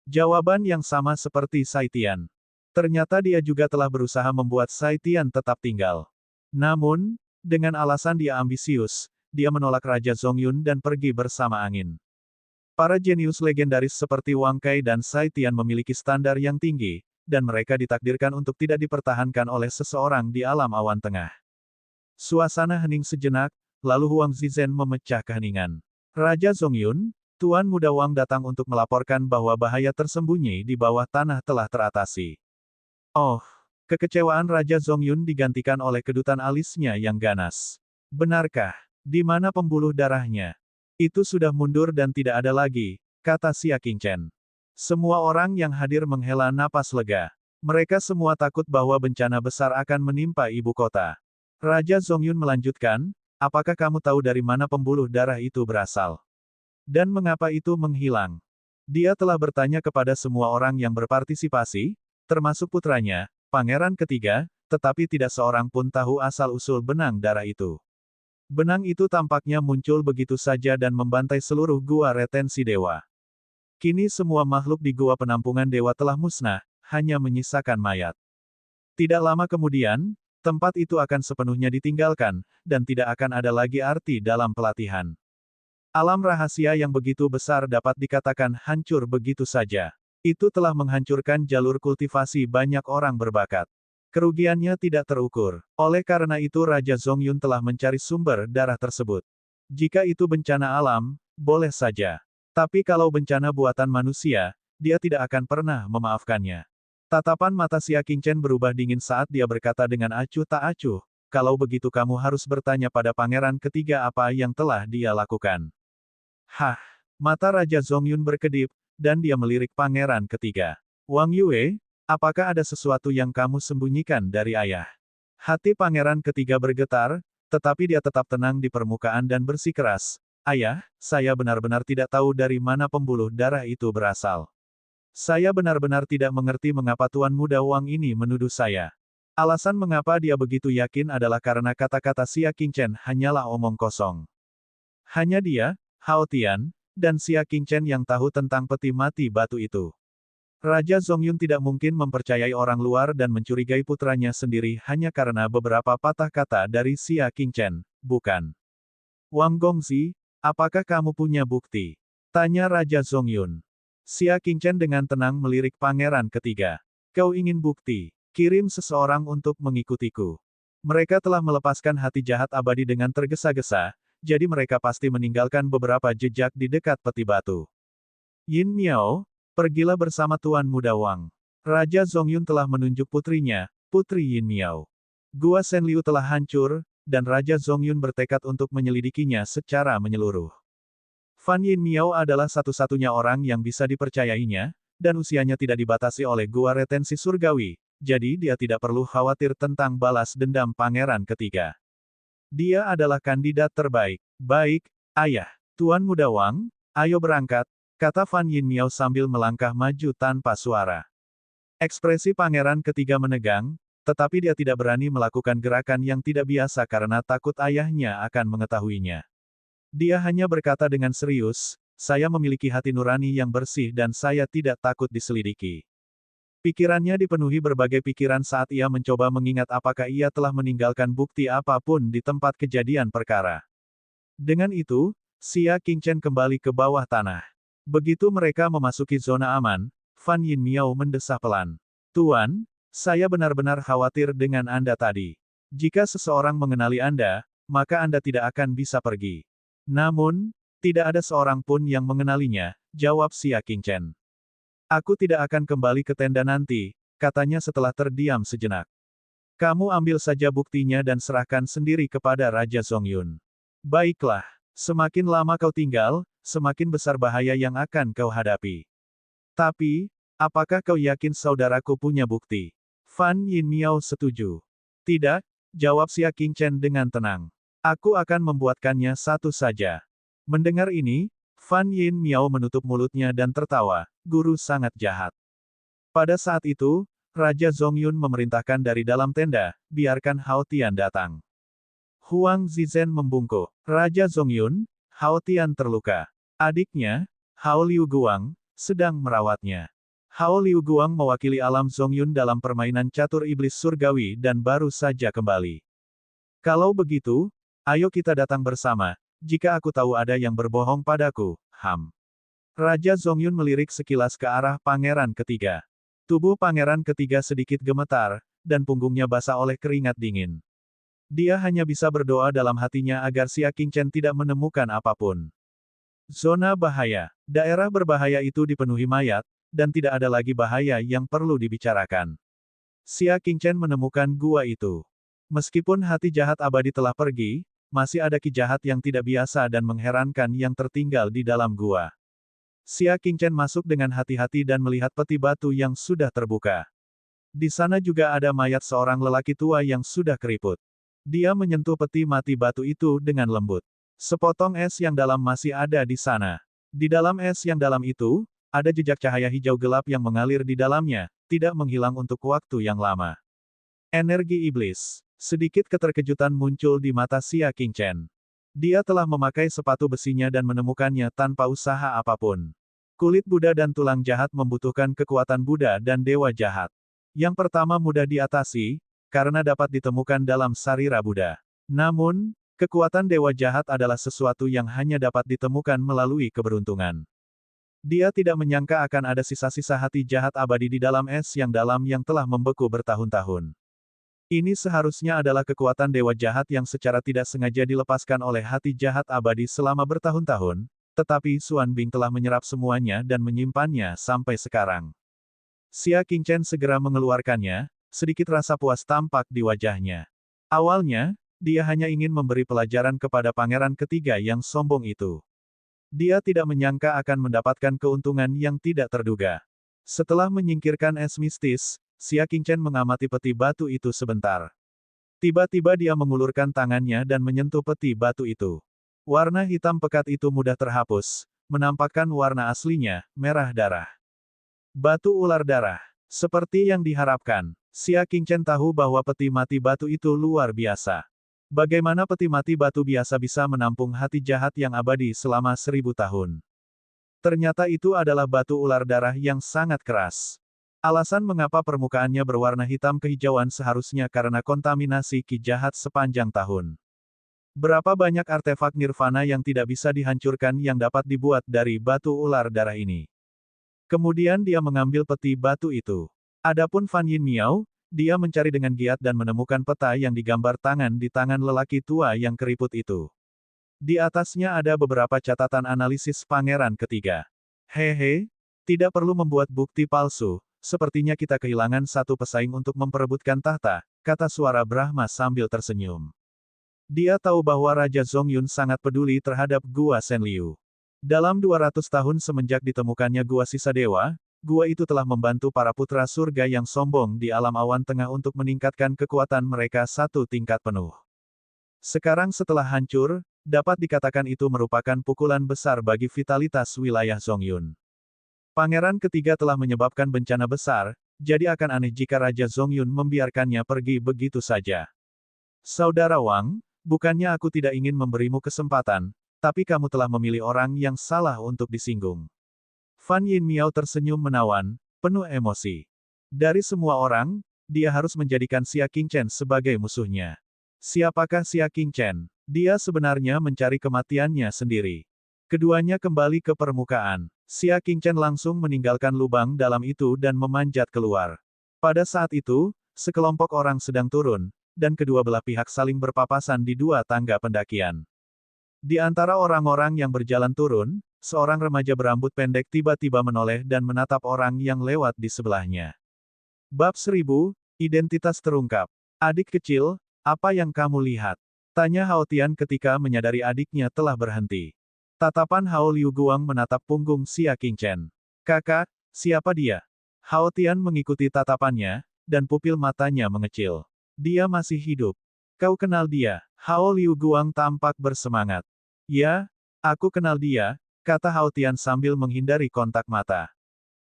Jawaban yang sama seperti Saitian. Ternyata dia juga telah berusaha membuat Saitian tetap tinggal. Namun, dengan alasan dia ambisius, dia menolak Raja Zongyun dan pergi bersama angin. Para jenius legendaris seperti Wang Kai dan Saitian memiliki standar yang tinggi, dan mereka ditakdirkan untuk tidak dipertahankan oleh seseorang di alam awan tengah. Suasana hening sejenak, lalu Huang Zizhen memecah keheningan. Raja Zongyun, Tuan Muda Wang datang untuk melaporkan bahwa bahaya tersembunyi di bawah tanah telah teratasi. Oh, kekecewaan Raja Zongyun digantikan oleh kedutan alisnya yang ganas. Benarkah? Di mana pembuluh darahnya? Itu sudah mundur dan tidak ada lagi, kata Xia Qingchen. Semua orang yang hadir menghela napas lega. Mereka semua takut bahwa bencana besar akan menimpa ibu kota. Raja Zongyun melanjutkan, apakah kamu tahu dari mana pembuluh darah itu berasal? Dan mengapa itu menghilang? Dia telah bertanya kepada semua orang yang berpartisipasi, termasuk putranya, pangeran ketiga, tetapi tidak seorang pun tahu asal-usul benang darah itu. Benang itu tampaknya muncul begitu saja dan membantai seluruh gua retensi dewa. Kini semua makhluk di gua penampungan dewa telah musnah, hanya menyisakan mayat. Tidak lama kemudian, tempat itu akan sepenuhnya ditinggalkan, dan tidak akan ada lagi arti dalam pelatihan. Alam rahasia yang begitu besar dapat dikatakan hancur begitu saja. Itu telah menghancurkan jalur kultivasi banyak orang berbakat. Kerugiannya tidak terukur. Oleh karena itu Raja Zongyun telah mencari sumber darah tersebut. Jika itu bencana alam, boleh saja. Tapi kalau bencana buatan manusia, dia tidak akan pernah memaafkannya. Tatapan mata Xia Qingchen berubah dingin saat dia berkata dengan acuh tak acuh, kalau begitu kamu harus bertanya pada pangeran ketiga apa yang telah dia lakukan. Hah, mata Raja Zongyun berkedip, dan dia melirik pangeran ketiga. Wang Yue, apakah ada sesuatu yang kamu sembunyikan dari ayah? Hati pangeran ketiga bergetar, tetapi dia tetap tenang di permukaan dan bersikeras. Ayah, saya benar-benar tidak tahu dari mana pembuluh darah itu berasal. Saya benar-benar tidak mengerti mengapa Tuan Muda Wang ini menuduh saya. Alasan mengapa dia begitu yakin adalah karena kata-kata Xia Qingchen hanyalah omong kosong. Hanya dia, Hao Tian, dan Xia Qingchen yang tahu tentang peti mati batu itu. Raja Zongyun tidak mungkin mempercayai orang luar dan mencurigai putranya sendiri hanya karena beberapa patah kata dari Xia Qingchen, bukan? Wang Gongzi, apakah kamu punya bukti? Tanya Raja Zongyun. Xia Qingchen dengan tenang melirik pangeran ketiga. Kau ingin bukti? Kirim seseorang untuk mengikutiku. Mereka telah melepaskan hati jahat abadi dengan tergesa-gesa, jadi mereka pasti meninggalkan beberapa jejak di dekat peti batu. Yin Miao, pergilah bersama Tuan Muda Wang. Raja Zongyun telah menunjuk putrinya, Putri Yin Miao. Gua Senliu telah hancur, dan Raja Zongyun bertekad untuk menyelidikinya secara menyeluruh. Fan Yin Miao adalah satu-satunya orang yang bisa dipercayainya, dan usianya tidak dibatasi oleh Gua Retensi Surgawi, jadi dia tidak perlu khawatir tentang balas dendam pangeran ketiga. Dia adalah kandidat terbaik. Baik, ayah. Tuan Muda Wang, ayo berangkat, kata Fan Yin Miao sambil melangkah maju tanpa suara. Ekspresi pangeran ketiga menegang, tetapi dia tidak berani melakukan gerakan yang tidak biasa karena takut ayahnya akan mengetahuinya. Dia hanya berkata dengan serius, saya memiliki hati nurani yang bersih dan saya tidak takut diselidiki. Pikirannya dipenuhi berbagai pikiran saat ia mencoba mengingat apakah ia telah meninggalkan bukti apapun di tempat kejadian perkara. Dengan itu, Xia Qingchen kembali ke bawah tanah. Begitu mereka memasuki zona aman, Fan Yin Miao mendesah pelan. Tuan, saya benar-benar khawatir dengan Anda tadi. Jika seseorang mengenali Anda, maka Anda tidak akan bisa pergi. Namun, tidak ada seorang pun yang mengenalinya, jawab Xia Qingchen. Aku tidak akan kembali ke tenda nanti, katanya setelah terdiam sejenak. Kamu ambil saja buktinya dan serahkan sendiri kepada Raja Zongyun. Baiklah, semakin lama kau tinggal, semakin besar bahaya yang akan kau hadapi. Tapi, apakah kau yakin saudaraku punya bukti? Fan Yin Miao setuju. Tidak, jawab Xia Qingchen dengan tenang. Aku akan membuatkannya satu saja. Mendengar ini, Fan Yin Miao menutup mulutnya dan tertawa, guru sangat jahat. Pada saat itu, Raja Zongyun memerintahkan dari dalam tenda, biarkan Hao Tian datang. Huang Zizhen membungkuk. Raja Zongyun, Hao Tian terluka. Adiknya, Hao Liu Guang, sedang merawatnya. Hao Liu Guang mewakili alam Zongyun dalam permainan catur iblis surgawi dan baru saja kembali. Kalau begitu, ayo kita datang bersama. Jika aku tahu ada yang berbohong padaku, Raja Zongyun melirik sekilas ke arah pangeran ketiga. Tubuh pangeran ketiga sedikit gemetar, dan punggungnya basah oleh keringat dingin. Dia hanya bisa berdoa dalam hatinya agar Xia Qingchen tidak menemukan apapun. Zona bahaya. Daerah berbahaya itu dipenuhi mayat, dan tidak ada lagi bahaya yang perlu dibicarakan. Xia Qingchen menemukan gua itu. Meskipun hati jahat abadi telah pergi, masih ada ki jahat yang tidak biasa dan mengherankan yang tertinggal di dalam gua. Xia Qingchen masuk dengan hati-hati dan melihat peti batu yang sudah terbuka. Di sana juga ada mayat seorang lelaki tua yang sudah keriput. Dia menyentuh peti mati batu itu dengan lembut. Sepotong es yang dalam masih ada di sana. Di dalam es yang dalam itu, ada jejak cahaya hijau gelap yang mengalir di dalamnya, tidak menghilang untuk waktu yang lama. Energi iblis. Sedikit keterkejutan muncul di mata Xia Qingchen. Dia telah memakai sepatu besinya dan menemukannya tanpa usaha apapun. Kulit Buddha dan tulang jahat membutuhkan kekuatan Buddha dan Dewa Jahat. Yang pertama mudah diatasi, karena dapat ditemukan dalam sarira Buddha. Namun, kekuatan Dewa Jahat adalah sesuatu yang hanya dapat ditemukan melalui keberuntungan. Dia tidak menyangka akan ada sisa-sisa hati jahat abadi di dalam es yang dalam yang telah membeku bertahun-tahun. Ini seharusnya adalah kekuatan dewa jahat yang secara tidak sengaja dilepaskan oleh hati jahat abadi selama bertahun-tahun, tetapi Xuan Bing telah menyerap semuanya dan menyimpannya sampai sekarang. Xia Qingchen segera mengeluarkannya, sedikit rasa puas tampak di wajahnya. Awalnya, dia hanya ingin memberi pelajaran kepada pangeran ketiga yang sombong itu. Dia tidak menyangka akan mendapatkan keuntungan yang tidak terduga. Setelah menyingkirkan es mistis, Xia Qingchen mengamati peti batu itu sebentar. Tiba-tiba dia mengulurkan tangannya dan menyentuh peti batu itu. Warna hitam pekat itu mudah terhapus, menampakkan warna aslinya, merah darah. Batu ular darah. Seperti yang diharapkan, Xia Qingchen tahu bahwa peti mati batu itu luar biasa. Bagaimana peti mati batu biasa bisa menampung hati jahat yang abadi selama 1000 tahun? Ternyata itu adalah batu ular darah yang sangat keras. Alasan mengapa permukaannya berwarna hitam kehijauan seharusnya karena kontaminasi ki jahat sepanjang tahun. Berapa banyak artefak nirvana yang tidak bisa dihancurkan yang dapat dibuat dari batu ular darah ini. Kemudian dia mengambil peti batu itu. Adapun Fan Yin Miao, dia mencari dengan giat dan menemukan peta yang digambar tangan di tangan lelaki tua yang keriput itu. Di atasnya ada beberapa catatan analisis pangeran ketiga. Hehe, tidak perlu membuat bukti palsu, sepertinya kita kehilangan satu pesaing untuk memperebutkan tahta, kata suara Brahma sambil tersenyum. Dia tahu bahwa Raja Zongyun sangat peduli terhadap Gua Senliu. Dalam 200 tahun semenjak ditemukannya Gua Sisa Dewa, gua itu telah membantu para putra surga yang sombong di alam awan tengah untuk meningkatkan kekuatan mereka satu tingkat penuh. Sekarang setelah hancur, dapat dikatakan itu merupakan pukulan besar bagi vitalitas wilayah Zongyun. Pangeran ketiga telah menyebabkan bencana besar, jadi akan aneh jika Raja Zongyun membiarkannya pergi begitu saja. Saudara Wang, bukannya aku tidak ingin memberimu kesempatan, tapi kamu telah memilih orang yang salah untuk disinggung. Fan Yin Miao tersenyum menawan, penuh emosi. Dari semua orang, dia harus menjadikan Xia Qingchen sebagai musuhnya. Siapakah Xia Qingchen? Dia sebenarnya mencari kematiannya sendiri. Keduanya kembali ke permukaan. Xia Qingchen langsung meninggalkan lubang dalam itu dan memanjat keluar. Pada saat itu, sekelompok orang sedang turun, dan kedua belah pihak saling berpapasan di dua tangga pendakian. Di antara orang-orang yang berjalan turun, seorang remaja berambut pendek tiba-tiba menoleh dan menatap orang yang lewat di sebelahnya. Bab 1000, Identitas Terungkap. Adik kecil, apa yang kamu lihat? Tanya Hao Tian ketika menyadari adiknya telah berhenti. Tatapan Hao Liu Guang menatap punggung Xia Qingchen. Kakak, siapa dia? Hao Tian mengikuti tatapannya, dan pupil matanya mengecil. Dia masih hidup. Kau kenal dia? Hao Liu Guang tampak bersemangat. Ya, aku kenal dia, kata Hao Tian sambil menghindari kontak mata.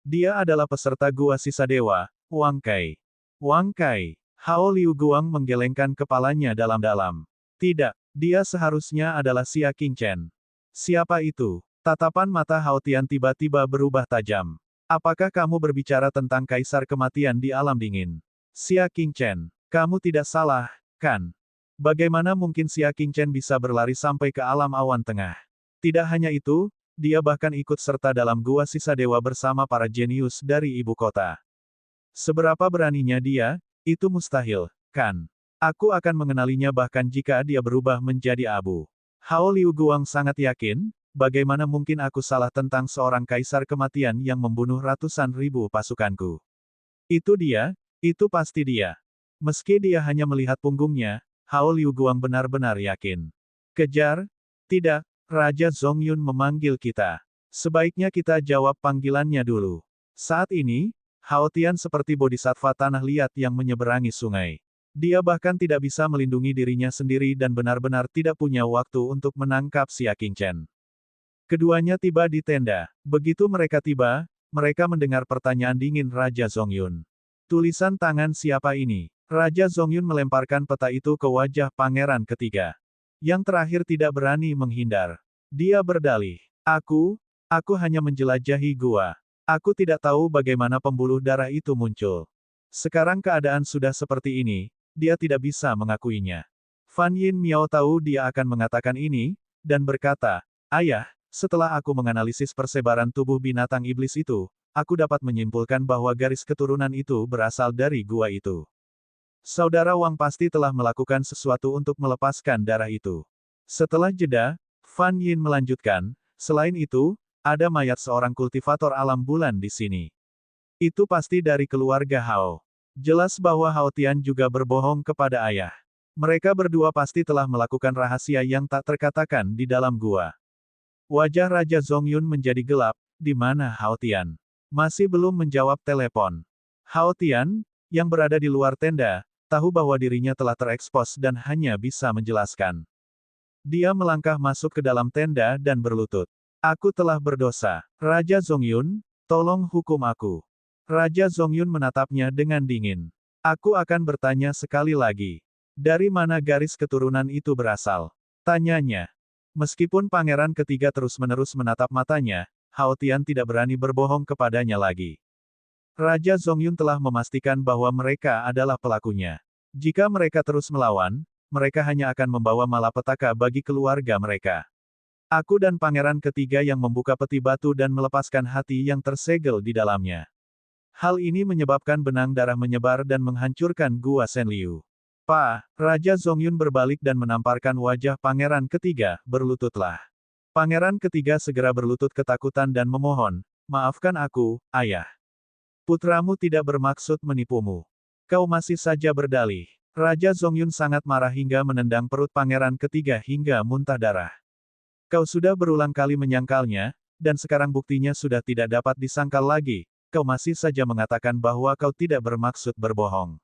Dia adalah peserta Gua Sisa Dewa, Wang Kai. Wang Kai. Hao Liu Guang menggelengkan kepalanya dalam-dalam. Tidak, dia seharusnya adalah Xia Qingchen. Siapa itu? Tatapan mata Hao Tian tiba-tiba berubah tajam. Apakah kamu berbicara tentang Kaisar Kematian di alam dingin? Xia Qingchen, kamu tidak salah, kan? Bagaimana mungkin Xia Qingchen bisa berlari sampai ke alam awan tengah? Tidak hanya itu, dia bahkan ikut serta dalam Gua Sisa Dewa bersama para jenius dari ibu kota. Seberapa beraninya dia? Itu mustahil, kan? Aku akan mengenalinya bahkan jika dia berubah menjadi abu. Hao Liu Guang sangat yakin, bagaimana mungkin aku salah tentang seorang kaisar kematian yang membunuh ratusan ribu pasukanku. Itu dia, itu pasti dia. Meski dia hanya melihat punggungnya, Hao Liu Guang benar-benar yakin. Kejar? Tidak, Raja Zongyun memanggil kita. Sebaiknya kita jawab panggilannya dulu. Saat ini, Hao Tian seperti bodhisattva tanah liat yang menyeberangi sungai. Dia bahkan tidak bisa melindungi dirinya sendiri dan benar-benar tidak punya waktu untuk menangkap Xia Qingchen. Keduanya tiba di tenda. Begitu mereka tiba, mereka mendengar pertanyaan dingin Raja Zongyun. Tulisan tangan siapa ini? Raja Zongyun melemparkan peta itu ke wajah pangeran ketiga. Yang terakhir tidak berani menghindar. Dia berdalih. Aku hanya menjelajahi gua. Aku tidak tahu bagaimana pembuluh darah itu muncul. Sekarang keadaan sudah seperti ini, dia tidak bisa mengakuinya. Fan Yin Miao tahu dia akan mengatakan ini, dan berkata, Ayah, setelah aku menganalisis persebaran tubuh binatang iblis itu, aku dapat menyimpulkan bahwa garis keturunan itu berasal dari gua itu. Saudara Wang pasti telah melakukan sesuatu untuk melepaskan darah itu. Setelah jeda, Fan Yin melanjutkan, selain itu, ada mayat seorang kultivator alam bulan di sini. Itu pasti dari keluarga Hao. Jelas bahwa Hao Tian juga berbohong kepada ayah. Mereka berdua pasti telah melakukan rahasia yang tak terkatakan di dalam gua. Wajah Raja Zongyun menjadi gelap, di mana Hao Tian? Masih belum menjawab telepon. Hao Tian, yang berada di luar tenda, tahu bahwa dirinya telah terekspos dan hanya bisa menjelaskan. Dia melangkah masuk ke dalam tenda dan berlutut. Aku telah berdosa. Raja Zongyun, tolong hukum aku. Raja Zongyun menatapnya dengan dingin. Aku akan bertanya sekali lagi. Dari mana garis keturunan itu berasal? Tanyanya. Meskipun pangeran ketiga terus-menerus menatap matanya, Hao Tian tidak berani berbohong kepadanya lagi. Raja Zongyun telah memastikan bahwa mereka adalah pelakunya. Jika mereka terus melawan, mereka hanya akan membawa malapetaka bagi keluarga mereka. Aku dan pangeran ketiga yang membuka peti batu dan melepaskan hati yang tersegel di dalamnya. Hal ini menyebabkan benang darah menyebar dan menghancurkan Gua Shenliu. Raja Zongyun berbalik dan menamparkan wajah pangeran ketiga, berlututlah. Pangeran ketiga segera berlutut ketakutan dan memohon, maafkan aku, ayah. Putramu tidak bermaksud menipumu. Kau masih saja berdalih. Raja Zongyun sangat marah hingga menendang perut pangeran ketiga hingga muntah darah. Kau sudah berulang kali menyangkalnya, dan sekarang buktinya sudah tidak dapat disangkal lagi. Kau masih saja mengatakan bahwa kau tidak bermaksud berbohong.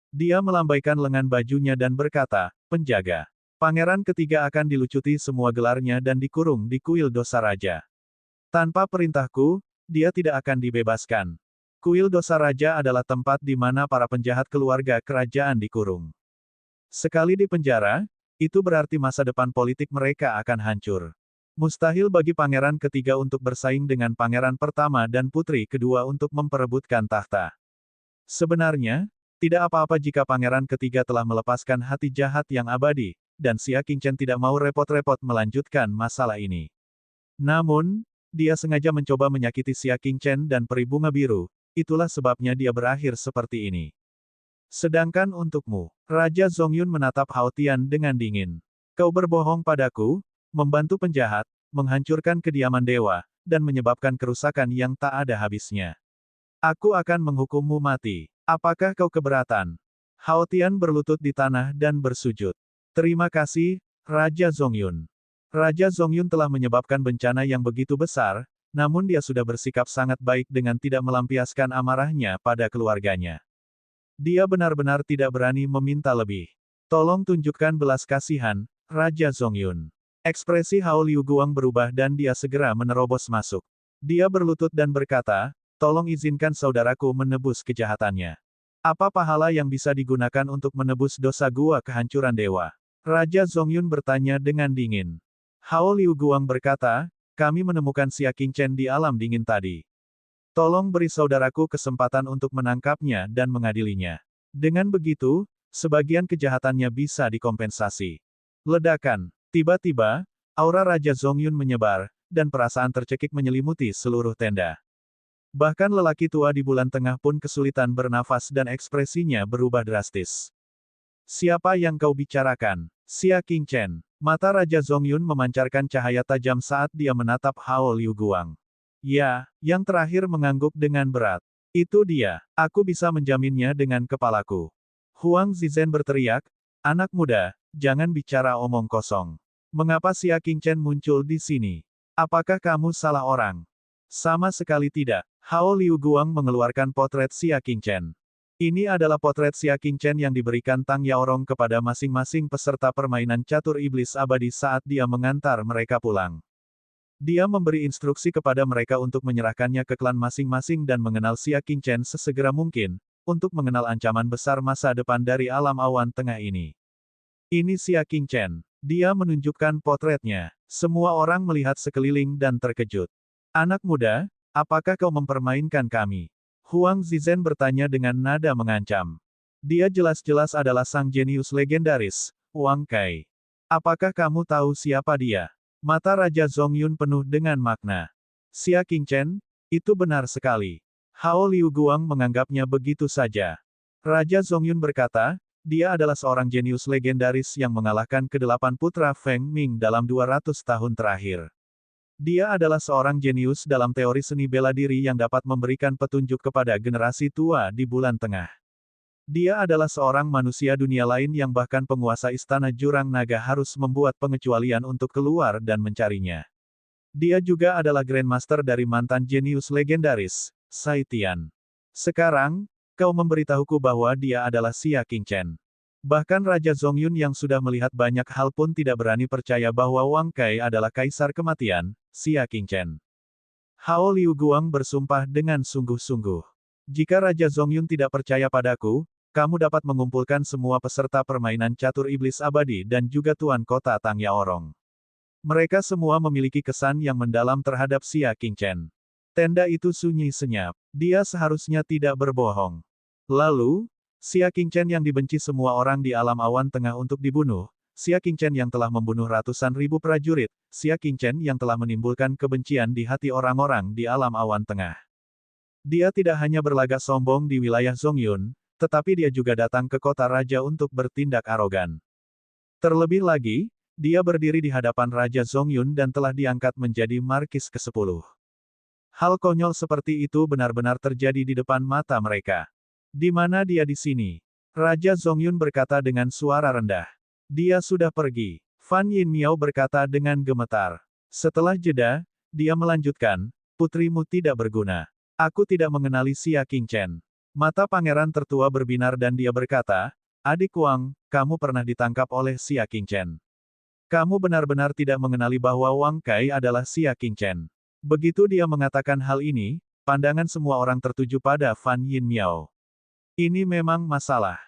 Dia melambaikan lengan bajunya dan berkata, penjaga. Pangeran ketiga akan dilucuti semua gelarnya dan dikurung di kuil dosa raja. Tanpa perintahku, dia tidak akan dibebaskan. Kuil dosa raja adalah tempat di mana para penjahat keluarga kerajaan dikurung. Sekali di penjara, itu berarti masa depan politik mereka akan hancur. Mustahil bagi pangeran ketiga untuk bersaing dengan pangeran pertama dan putri kedua untuk memperebutkan tahta. Sebenarnya, tidak apa-apa jika pangeran ketiga telah melepaskan hati jahat yang abadi, dan Xia Qingchen tidak mau repot-repot melanjutkan masalah ini. Namun, dia sengaja mencoba menyakiti Xia Qingchen dan peri bunga biru, itulah sebabnya dia berakhir seperti ini. Sedangkan untukmu, Raja Zongyun menatap Hao Tian dengan dingin. Kau berbohong padaku, membantu penjahat, menghancurkan kediaman dewa, dan menyebabkan kerusakan yang tak ada habisnya. Aku akan menghukummu mati. Apakah kau keberatan? Hao Tian berlutut di tanah dan bersujud. Terima kasih, Raja Zongyun. Raja Zongyun telah menyebabkan bencana yang begitu besar, namun dia sudah bersikap sangat baik dengan tidak melampiaskan amarahnya pada keluarganya. Dia benar-benar tidak berani meminta lebih. Tolong tunjukkan belas kasihan, Raja Zongyun. Ekspresi Hao Liu Guang berubah dan dia segera menerobos masuk. Dia berlutut dan berkata, tolong izinkan saudaraku menebus kejahatannya. Apa pahala yang bisa digunakan untuk menebus dosa gua kehancuran dewa? Raja Zongyun bertanya dengan dingin. Hao Liu Guang berkata, kami menemukan Xia Qingchen di alam dingin tadi. Tolong beri saudaraku kesempatan untuk menangkapnya dan mengadilinya. Dengan begitu, sebagian kejahatannya bisa dikompensasi. Ledakan. Tiba-tiba, aura Raja Zongyun menyebar, dan perasaan tercekik menyelimuti seluruh tenda. Bahkan lelaki tua di bulan tengah pun kesulitan bernafas dan ekspresinya berubah drastis. Siapa yang kau bicarakan? Xia Qingchen. Mata Raja Zongyun memancarkan cahaya tajam saat dia menatap Hao Liu Guang. Ya, yang terakhir mengangguk dengan berat. Itu dia. Aku bisa menjaminnya dengan kepalaku. Huang Zizhen berteriak, anak muda, jangan bicara omong kosong. Mengapa Xia Qingchen muncul di sini? Apakah kamu salah orang? Sama sekali tidak. Hao Liu Guang mengeluarkan potret Xia Qingchen. Ini adalah potret Xia Qingchen yang diberikan Tang Yaorong kepada masing-masing peserta permainan catur iblis abadi saat dia mengantar mereka pulang. Dia memberi instruksi kepada mereka untuk menyerahkannya ke klan masing-masing dan mengenal Xia Qingchen sesegera mungkin, untuk mengenal ancaman besar masa depan dari alam awan tengah ini. Ini Xia Qingchen. Dia menunjukkan potretnya. Semua orang melihat sekeliling dan terkejut. Anak muda, apakah kau mempermainkan kami? Huang Zizhen bertanya dengan nada mengancam. Dia jelas-jelas adalah sang jenius legendaris, Wang Kai. Apakah kamu tahu siapa dia? Mata Raja Zongyun penuh dengan makna. Xia Qingchen, itu benar sekali. Hao Liu Guang menganggapnya begitu saja. Raja Zongyun berkata, dia adalah seorang jenius legendaris yang mengalahkan kedelapan putra Feng Ming dalam 200 tahun terakhir. Dia adalah seorang jenius dalam teori seni bela diri yang dapat memberikan petunjuk kepada generasi tua di bulan tengah. Dia adalah seorang manusia dunia lain yang bahkan penguasa istana Jurang Naga harus membuat pengecualian untuk keluar dan mencarinya. Dia juga adalah Grandmaster dari mantan jenius legendaris, Sai Tian. Sekarang, kau memberitahuku bahwa dia adalah Xia Qingchen. Bahkan Raja Zongyun yang sudah melihat banyak hal pun tidak berani percaya bahwa Wang Kai adalah kaisar kematian, Xia Qingchen. Hao Liu Guang bersumpah dengan sungguh-sungguh. Jika Raja Zongyun tidak percaya padaku, kamu dapat mengumpulkan semua peserta permainan catur iblis abadi dan juga tuan kota Tang Yaorong. Mereka semua memiliki kesan yang mendalam terhadap Xia Qingchen. Tenda itu sunyi senyap. Dia seharusnya tidak berbohong. Lalu, Xia Qingchen yang dibenci semua orang di alam awan tengah untuk dibunuh, Xia Qingchen yang telah membunuh ratusan ribu prajurit, Xia Qingchen yang telah menimbulkan kebencian di hati orang-orang di alam awan tengah. Dia tidak hanya berlagak sombong di wilayah Zongyun, tetapi dia juga datang ke kota raja untuk bertindak arogan. Terlebih lagi, dia berdiri di hadapan Raja Zongyun dan telah diangkat menjadi Markis ke-10. Hal konyol seperti itu benar-benar terjadi di depan mata mereka. Di mana dia di sini? Raja Zongyun berkata dengan suara rendah. Dia sudah pergi. Fan Yinmiao berkata dengan gemetar. Setelah jeda, dia melanjutkan, putrimu tidak berguna. Aku tidak mengenali Xia Qingchen. Mata pangeran tertua berbinar dan dia berkata, adik Wang, kamu pernah ditangkap oleh Xia Qingchen. Kamu benar-benar tidak mengenali bahwa Wang Kai adalah Xia Qingchen. Begitu dia mengatakan hal ini, pandangan semua orang tertuju pada Fan Yinmiao. Ini memang masalah.